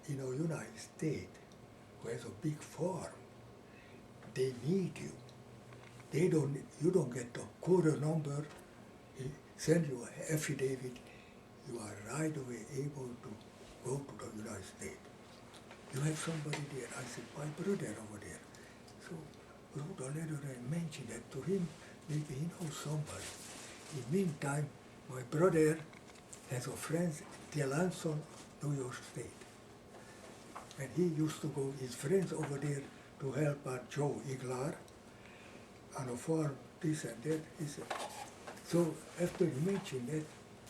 in the United States who has a big farm, they need you. You don't get the quarter number. He send you an affidavit. You are right away able to go to the United States. You have somebody there. I said, my brother over there. So wrote a letter and mentioned that to him. Maybe he knows somebody. In the meantime, my brother has a friend, Telanson, New York State. And he used to go, his friends over there to help out Joe Iglar on a farm, this and that. He said, so after he mentioned that,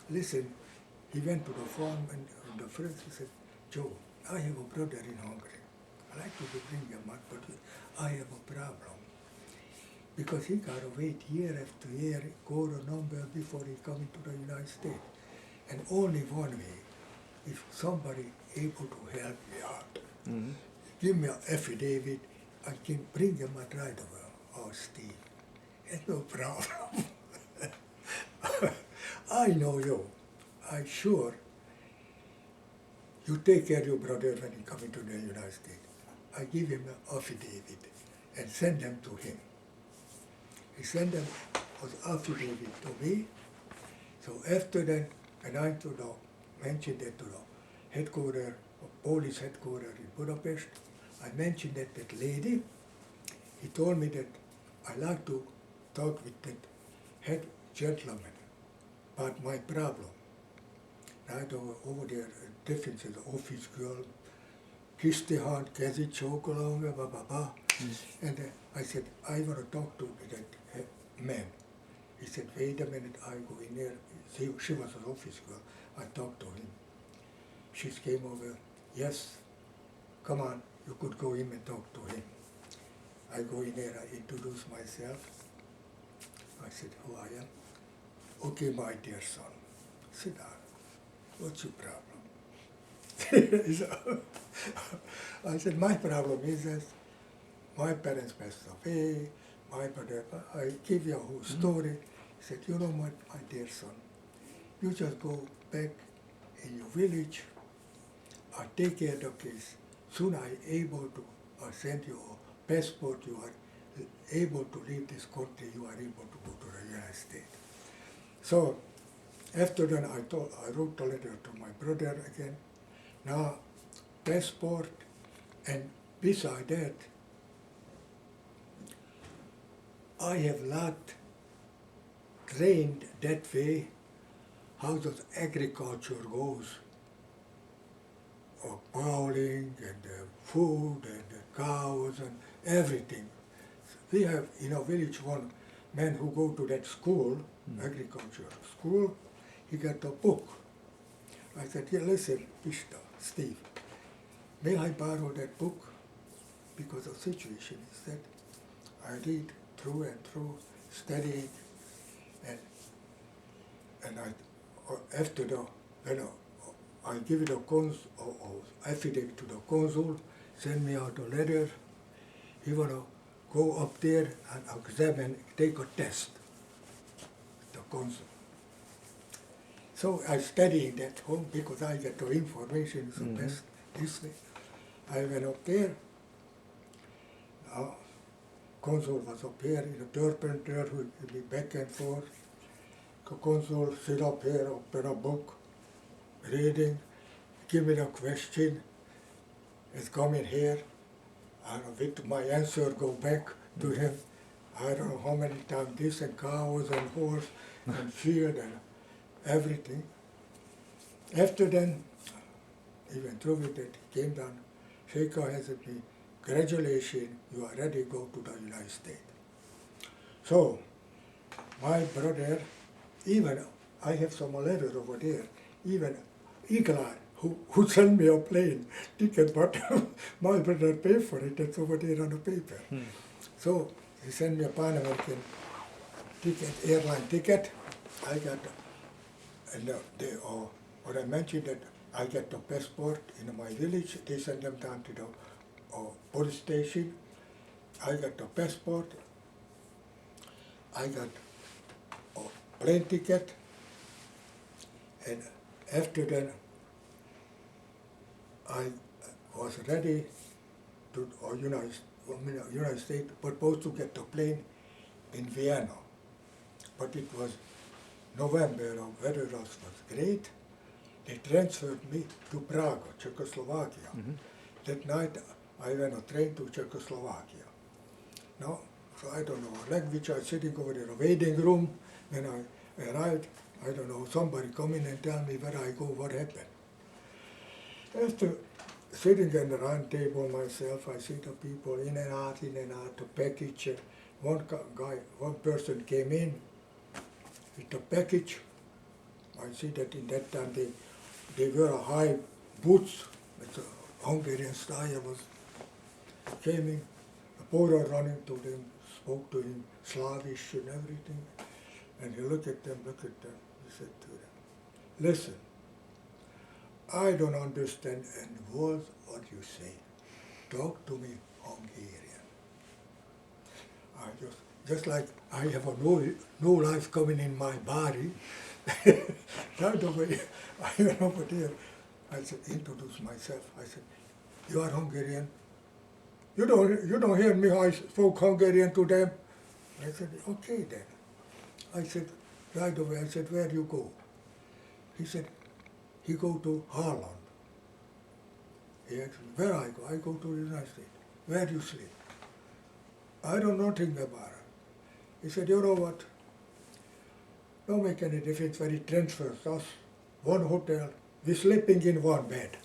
listen, he went to the farm and the friends, he said, Joe, I have a brother in Hungary. I like to bring him up, but I have a problem. Because he got to wait year after year, go the number before he come into the United States. And only one way, if somebody able to help me out, give me an affidavit, I can bring him a right away. Oh, Steve, it's no problem. I know you. I'm sure you take care of your brother when he come into the United States. I give him an affidavit and send them to him. He sent them an affidavit to me. So after that, when I mentioned it to the headquarters, police headquarters in Budapest, I mentioned that lady. He told me that I like to talk with that head gentleman about my problem. Right over there, difference is office girl, Kistihan, Kezi, Chokolong, blah, blah, blah. And I said, I want to talk to that man. He said, wait a minute, I go in there. She was an office girl. I talked to him. She came over, yes, come on, you could go in and talk to him. I go in there, I introduce myself. I said, who I am. Okay, my dear son, sit down. What's your problem? So, I said, my problem is that my parents passed away, my brother, I give you a whole story. He said, you know what, my dear son, you just go back in your village, I take care of the case. Soon I able to send you a passport, you are able to leave this country, you are able to go to the United States. So after that I wrote a letter to my brother again. Now passport, and beside that, I have not trained that way how the agriculture goes. Plowing and food and cows and everything. We have in our village one man who go to that school, agriculture school, he got a book. I said, yeah, listen, Mr. Steve, may I borrow that book? Because the situation is that I read through and through, studying, and after the, I give it a affidavit to the consul, send me out a letter. He want to go up there and examine, take a test, the consul. So I studied at home because I get the information is the best this way. I went up there. Consul was up here in a interpreter who would be back and forth. The consul sit up here, open a book, reading, give me a question, it's coming here, and with my answer go back to him. I don't know how many times this and cows and horse and field and everything. After then, he went through with it, came down, shake our hands with me, congratulations, you are ready to go to the United States. So, my brother, even, I have some letters over there, even Iglar, who sent me a plane ticket, but my brother paid for it, it's over there on the paper. So, he sent me a Pan American ticket, airline ticket. I got, and what I mentioned that I get the passport in my village, they send them down to the police station. I got the passport, I got a plane ticket, and after that I was ready to United States, but supposed to get the plane in Vienna. But it was November, or weather was great. They transferred me to Prague, Czechoslovakia. That night I went on a train to Czechoslovakia. Now, so I don't know, language, I was sitting over there in a waiting room. When I arrived, I don't know, somebody come in and tell me where I go, what happened. After sitting in the round table myself, I see the people in and out, the package. One person came in with the package. I see that in that time they wear high boots, with a Hungarian style was came in, the porter running to them, spoke to him Slavish and everything, and he looked at them, he said to them, listen, I don't understand a word what you say. Talk to me Hungarian. I just like I have a new life coming in my body. Right away, I went over there. I said, introduce myself. I said, you are Hungarian? You don't hear me how I spoke Hungarian to them? I said, okay then. I said, right away, I said, where you go? He said, he go to Holland. He asked me, where I go? I go to the United States. Where do you sleep? I don't know nothing about it. He said, you know what? Don't make any difference when he transfers us. One hotel, we're sleeping in one bed.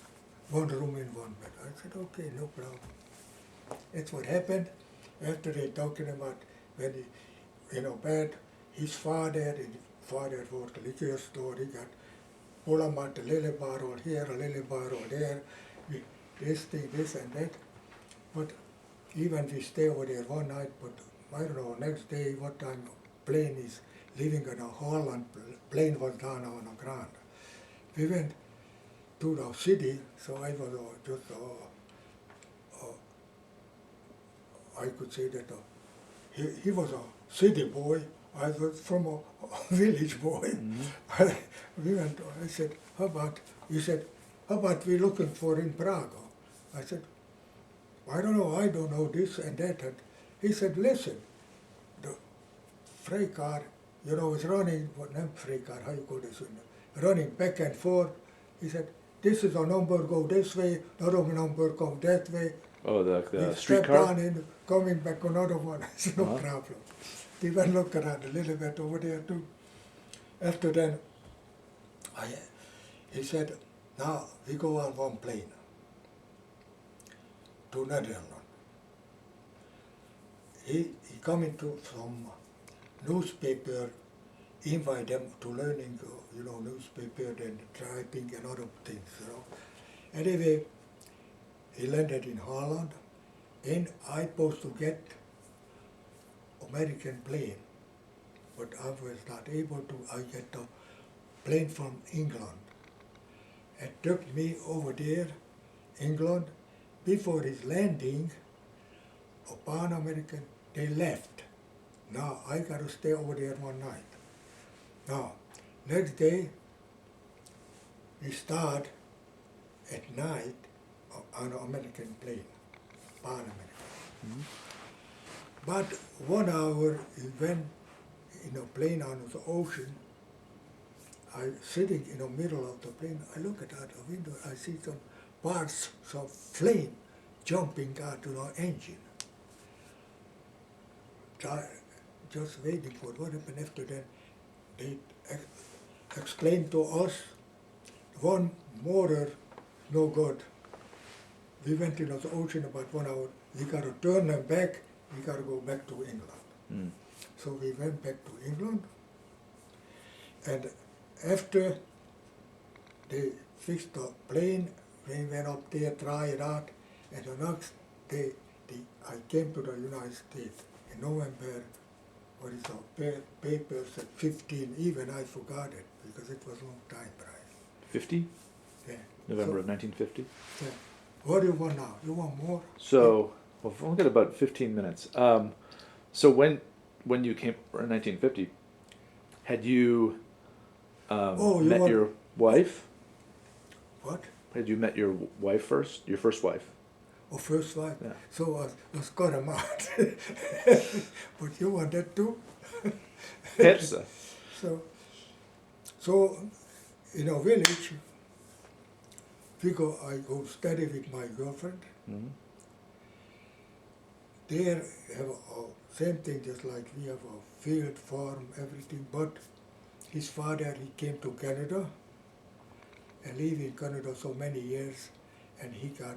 One room in one bed. I said, okay, no problem. That's what happened. After they talking about when he, bed, his father worked a liquor store, he got pull him out a little bottle here, a little bottle there, this thing, this and that. But even we stay over there one night, but I don't know, next day, what time plane is leaving in a hall and plane was down on the ground. We went to the city, so I was just, I could say that he was a city boy, I was from a village boy. We went, I said, he said, how about we looking for in Prague? I said, I don't know this and that. And he said, listen, the freight car, is running, not freight car, how you call this, running back and forth. He said, this is a number, go this way, another number, come that way. Oh, the We streetcar? down and coming back another one, it's no problem. He went look around a little bit over there too. After then, he said, now we go on one plane to Netherlands. He coming to some newspaper, invite them to learning, newspaper and typing and other things, Anyway, he landed in Holland, and I supposed to get American plane, but I was not able to. I get the plane from England. It took me over there, England. Before his landing, a Pan American they left. Now I got to stay over there one night. Now, next day, we start at night on an American plane, Pan American. But 1 hour we went in a plane on the ocean. I sitting in the middle of the plane. I look at out the window. I see some parts of flame jumping out to the engine. Just waiting for what happened after that. They explained to us one motor no good. We went into the ocean about 1 hour. We got to turn them back. We got to go back to England. So we went back to England. And after they fixed the plane, we went up there, tried it out. And the next day, I came to the United States in November. What is the paper said 15, even I forgot it because it was a long time, Brian. 50? Yeah. November of 1950? Yeah. What do you want now? You want more? So, well, we've only got about 15 minutes. So when you came in 1950, had you met your wife? What? Had you met your wife first? Your first wife? Oh, first wife? Yeah. So I was got him out. But you want that too? Persze. So in a village, I go study with my girlfriend. Mhm. There have a same thing, just like we have a field, farm, everything. But his father, he came to Canada and lived in Canada so many years, and he got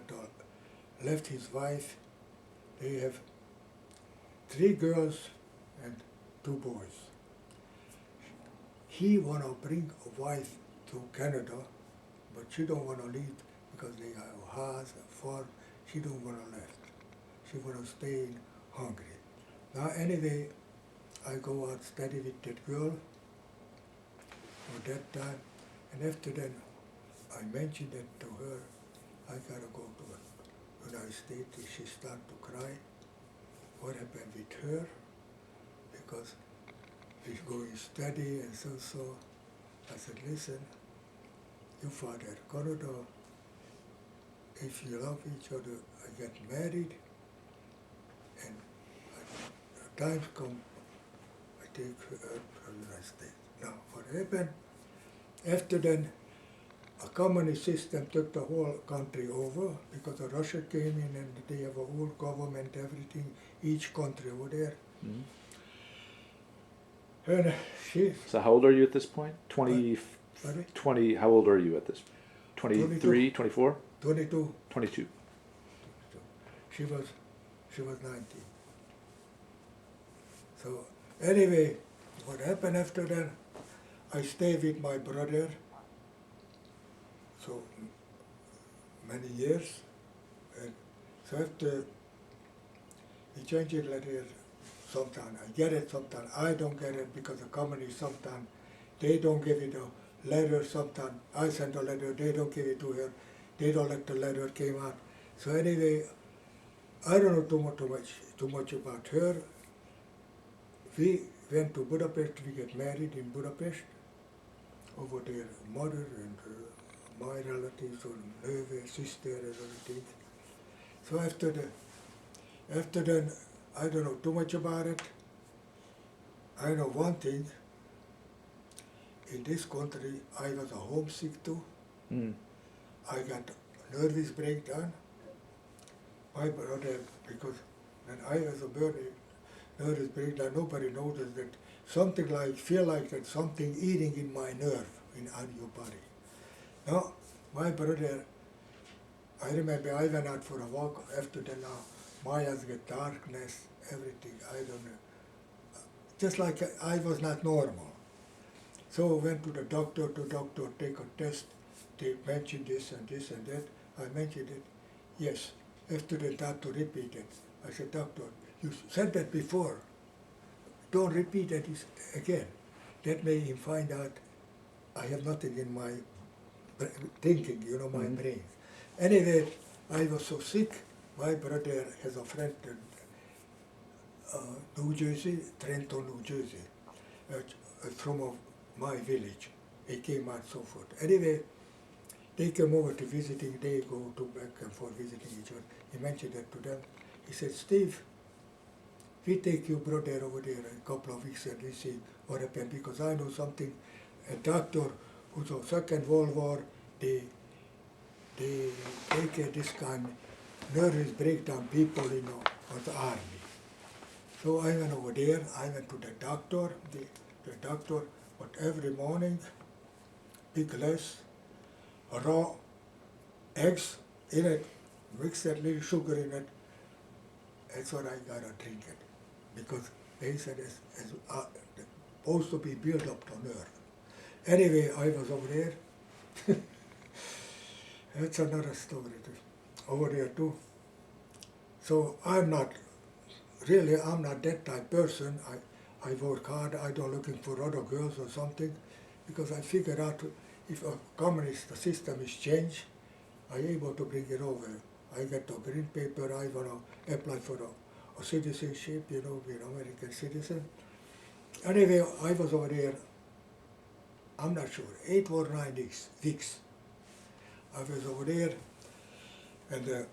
left his wife. They have 3 girls and 2 boys. He wanna bring a wife to Canada, but she don't wanna leave because they have a house, a farm. She don't wanna left. She wanna stay in Hungary. Now anyway, I go out study with that girl for that time, and after that, I mentioned that to her. I gotta go to the United States. She started to cry. What happened with her? Because she's going study and so. I said, listen, you father Canada. If you love each other, I get married, and the times come, I take her out to the United States. Now, what happened? After then, a communist system took the whole country over because Russia came in and they have a whole government, everything, each country over there. Mhm. And So how old are you at this point? 20, Sorry? 20, how old are you at this? 23, 24? 22. 22. She was 19. So anyway, what happened after that? I stayed with my brother. So many years, and so after we change it letter, sometimes I get it, sometimes I don't get it because the communists sometimes they don't give it a letter, sometimes I send a letter, they don't give it to her, they don't let the letter came out. So anyway, I don't know too much about her. We went to Budapest, we get married in Budapest, over there, mother and my relatives, or neighbor, sister, and everything. So after that, I don't know too much about it. I know one thing. In this country, I was a homesick too. Mm. I got nervous breakdown. My brother, because when I was a nervous breakdown, nobody noticed that something like feel like that something eating in my nerve on your body. Now, my brother, I remember I went out for a walk after that. Now my eyes get darkness, everything, I don't know. Just like I was not normal. So I went to the doctor, take a test. They mentioned this and this and that. I mentioned it. Yes. After the doctor repeated, I said, doctor, you said that before. Don't repeat it again. That made him find out I have nothing in my thinking, my brain. Anyway, I was so sick. My brother has a friend, New Jersey, Trenton, New Jersey, from my village. He came and so forth. Anyway, they came over to visiting. They go to back and forth visiting each other. He mentioned that to them. He said, Steve, we take your brother over there a couple of weeks and we see what happened, because I know something. A doctor who's on Second World War, they take this kind of nervous breakdown people, of the army. So I went over there, I went to the doctor, the doctor, but every morning, big glass, raw eggs in it, mix that little sugar in it, that's what I gotta drink it. Because they said it's supposed to be built up to nerve. Anyway, I was over there. That's another story over there too. So I'm not that type person. I work hard, I don't looking for other girls or something, because I figured out if a communist system is changed, I'm able to bring it over. I get the green paper, I want to apply for a citizenship, be an American citizen. Anyway, I was over there, I'm not sure, 8 or 9 weeks. I was over there, and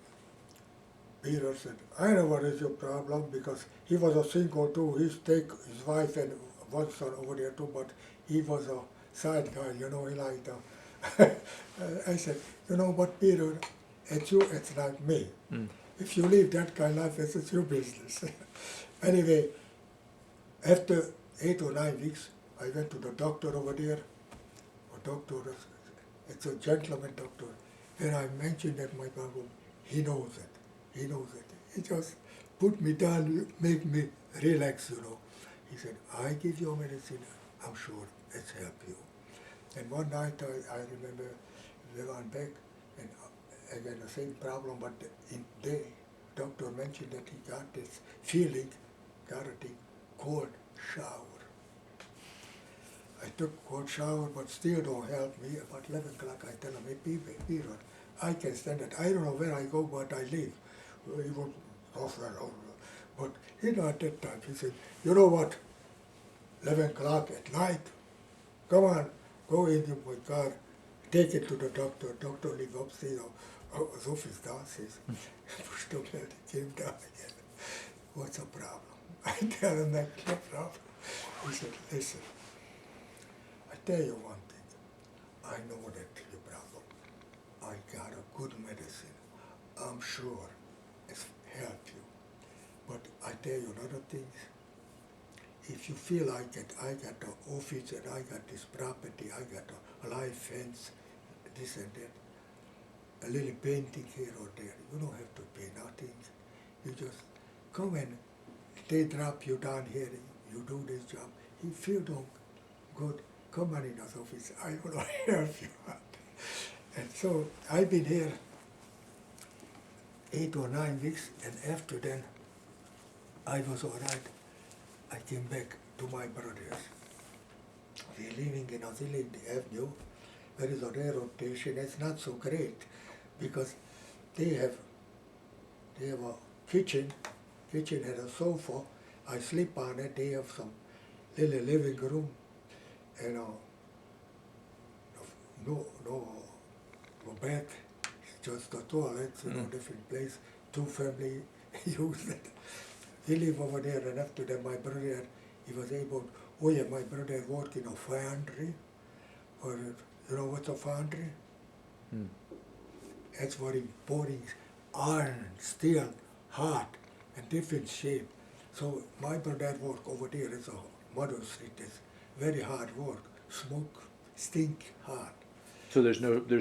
Peter said, I know what is your problem, because he was a single too. He take his wife and one son over there too, but he was a side guy, he liked I said, what, Peter, it's you, it's not me. If you live that kind of life, it's your business. Anyway, after 8 or 9 weeks, I went to the doctor over there. A doctor, it's a gentleman doctor. When I mentioned that my problem, he knows it. He knows it. He just put me down, make me relax, He said, I give you medicine, I'm sure it's help you. And one night I remember we went back, and again the same problem, but the doctor mentioned that he got this feeling, got a cold shower. I took cold shower, but still don't help me. About 11 o'clock, I tell him, hey, Peter, I can stand it. I don't know where I go, but I leave. He was off and over. But at that time, he said, you know what, 11 o'clock at night, come on, go into my car, take it to the doctor. Doctor live upstairs, his office downstairs. Pushed up there, he came down again. What's the problem? I tell him that's no problem. He said, listen, I tell you one thing, I know that your problem. I got a good medicine. I'm sure it's help you. But I tell you another thing, if you feel like it, I got the office and I got this property, I got a live fence, this and that, a little painting here or there. You don't have to pay nothing. You just come and they drop you down here, you do this job. If you don't good, come on in his office, I will help you out. And so I've been here 8 or 9 weeks, and after then I was all right. I came back to my brothers. We're living in a village avenue. There is a railroad station. It's not so great because they have a kitchen. Kitchen has a sofa. I sleep on it. They have some little living room, and no bed. It's just a toilet, different place. 2 family use it. We live over there, and after that, my brother, he was able. Oh yeah, my brother worked in a foundry. Or you know what's a foundry? That's where he pouring iron, steel, hot, and different shape. So my brother work over there is a Mother Street. It's very hard work. Smoke, stink, hot. So there's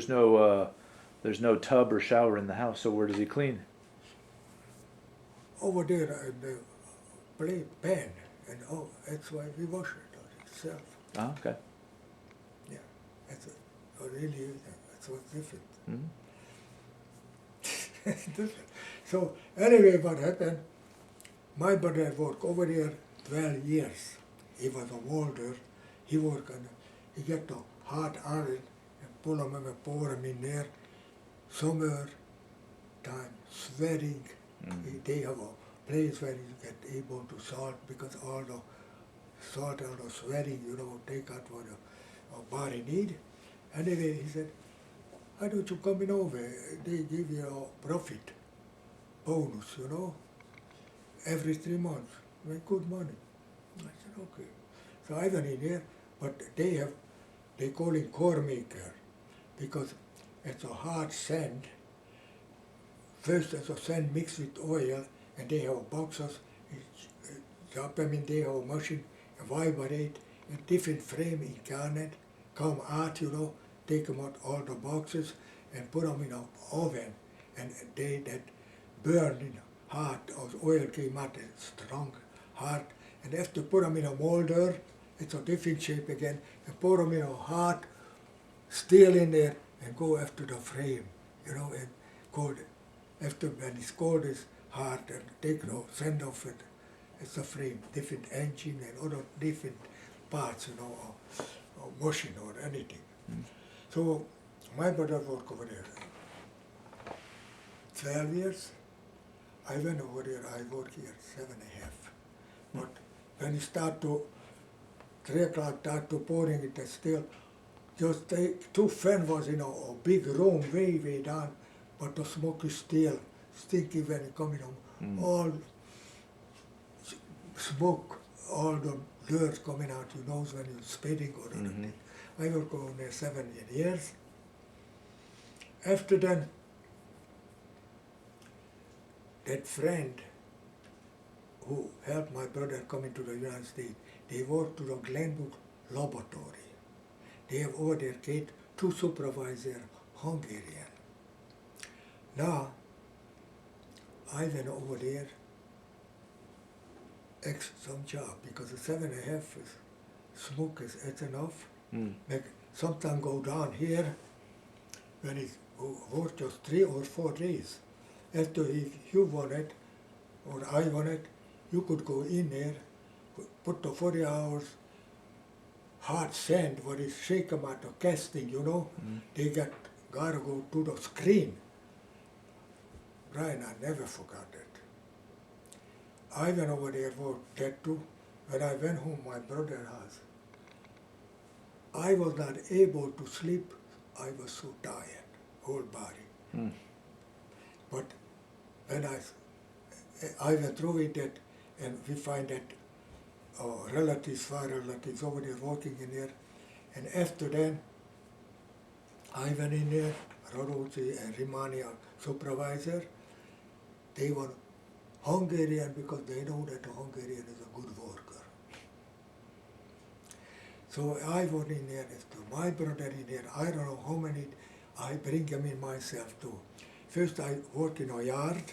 no tub or shower in the house. So where does he clean? Over there in the plate pan, and that's why we wash it itself. Ah, okay. Yeah, that's really that's what's different. It's different. So anyway, what happened? My brother worked over there 12 years. He was a welder. He worked and he get the hot iron and pull them and pour them in there. Summer time, sweating. They have place where you get able to salt, because all the salt and the sweating, take out what your body need. Anyway, he said, why don't you come in over? They give you a profit bonus, every 3 months. Make good money. I said, okay. So I went in there, but they call it core maker, because it's a hard sand. First it's a sand mixed with oil, and they have boxes, drop them in, they have a machine, vibrate, a different frame incarnate, come out, take them out all the boxes and put them in an oven, and they that burn in hot, or oil came out strong, hard, and after put them in a molder, it's a different shape again, and put them in a hot steel in there and go after the frame, and cold. After when it's cold, it's hard, and take the sand off it. It's a frame, different engine and other different parts, or machine or anything. So my brother worked over there 12 years. I went over there, I worked here 7.5. But when it start to 3 o'clock, start to pouring it still, just two friends was in a big room way down, but the smoke is still stinky when it coming home. All smoke, all the dirt coming out your nose when you're spitting or anything. I worked over there 7 years. After that friend who helped my brother come into the United States, they worked to the Glenbrook laboratory. They have over there Kate, 2 supervisors, Hungarian. Now, I went over there, some job, because the 7.5 smoke it's enough. Like sometimes go down here, when it work just 3 or 4 days. After if you want it, or I want it, you could go in there, put the 40 hours hard sand, what is shake them at the casting, they gotta go to the screen. Brian, I never forgot that. I went over there for that too. When I went home, my brother's house, I was not able to sleep. I was so tired, whole body. But when I went through it, that, and we find that relatives, far relatives over there working in there. And after that, I went in there, Raroci and Rimania supervisor. They were Hungarian because they know that a Hungarian is a good worker. So I went in there, after my brother in there, I don't know how many, I bring him in myself too. First I work in a yard,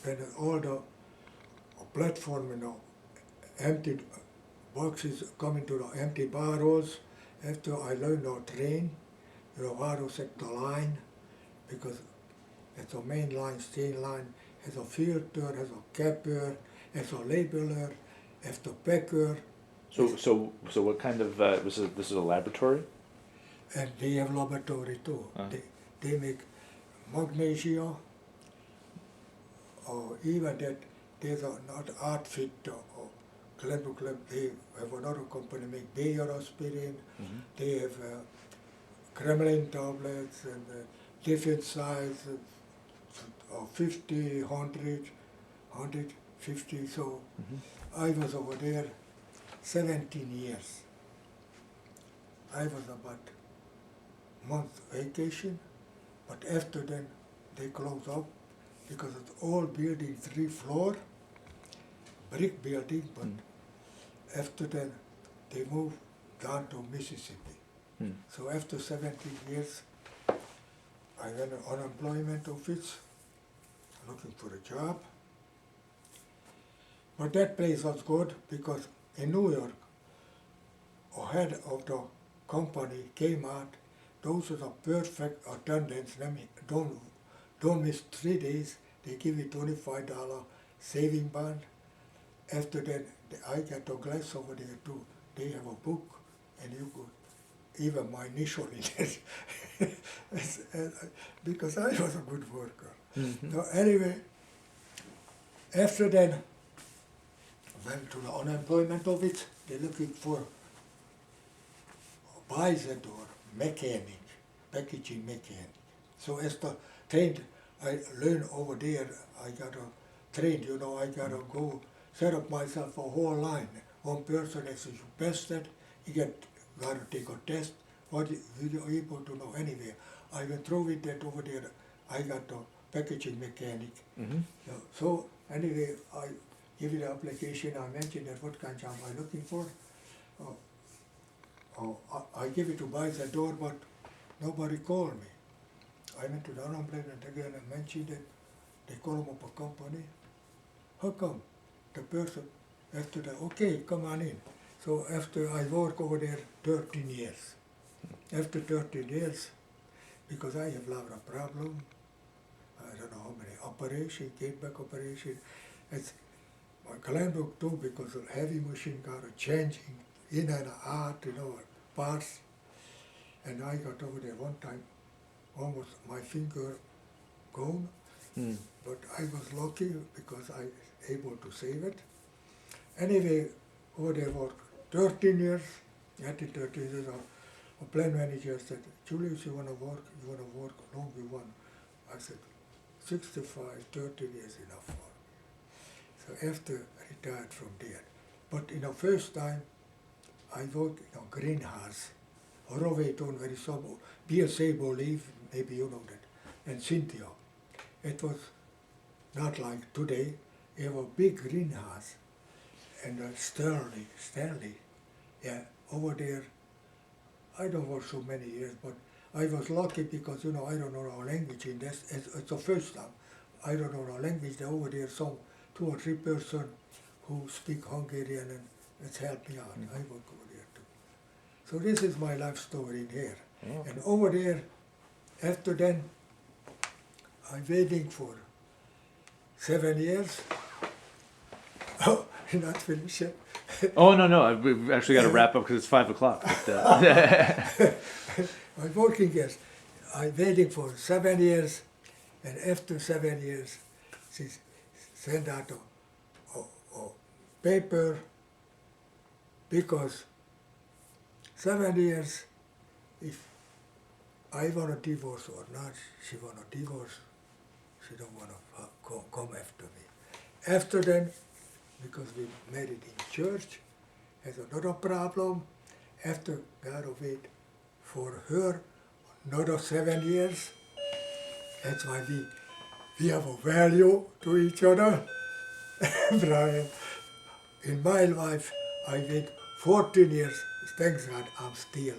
when all the platform, empty boxes come into the empty barrels. After I learned how to train, how to set the line, because it's a main line, steel line, has a filter, has a capper, has a labeler, has the packer. So what kind of this is a laboratory? And they have laboratory too. They make magnesia, or even that there's not outfit or Glenbrook, they have another company make Bayer aspirin, they have Kremlin tablets and different size, 50, 100, 150, so I was over there 17 years. I was about month vacation, but after then they closed up because it's all building 3 floor, brick building, but after then they moved down to Mississippi. So after 17 years, I went to unemployment office, looking for a job. But that place was good because in New York, a head of the company came out, those are the perfect attendance, don't miss 3 days, they give you $25 saving bond. After that, I got a glass over there too. They have a book, and you could, even my initial in it, because I was a good worker. So anyway, After then, went to the unemployment office. They're looking for bicycle or mechanic, packaging mechanic. So as the trained, I learn over there. I gotta train. You know, I gotta go set up myself a whole line. One person as you pass that, you gotta take a test. What you're able to know anyway. I went through with that over there. I got the packaging mechanic. Mm-hmm. So anyway, I give it the application. I mentioned that what kind of job I'm looking for. I give it to buy the door, but nobody called me. I went to the unemployment again and mentioned it. They call him up a company. How come? The person after that, okay, come on in. So after I work over there 13 years. After 13 years, because I have a lot of problem, I don't know how many operation, gate back operation. It's my Glenbrook too, because the heavy machine got a changing in and out, you know, parts. And I got over there one time, almost my finger gone, but I was lucky because I able to save it. Anyway, over there worked 13 years. After 13 years, a plant manager said, Julius, you want to work long we want. I said, 65, 13 years enough for me. So after I retired from there. But in the first time, I worked in a greenhouse. Horovéton, very some BSA leaf, maybe you know that, and Cynthia. It was not like today. It was a big greenhouse. And Stanley, yeah, over there, I don't work so many years, but I was lucky because, you know, I don't know our language in this. It's the first time. I don't know our language. There over there, some 2 or 3 person who speak Hungarian, and it's helped me out. I work over there too. So this is my life story in here. Okay. And over there, after then, I'm waiting for 7 years. Oh, you're not finished yet? Oh no, we've actually got to wrap up because it's 5 o'clock. But, I'm working years. I'm waiting for 7 years, and after 7 years, she sent out a paper because 7 years, if I want a divorce or not, she want a divorce, she don't want to come after me. After then, because we married in church, has another problem. After gotta wait for her another 7 years. That's why we have a value to each other. Brian, in my life, I wait 14 years. Thanks God, I'm still here.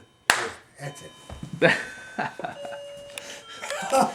That's it.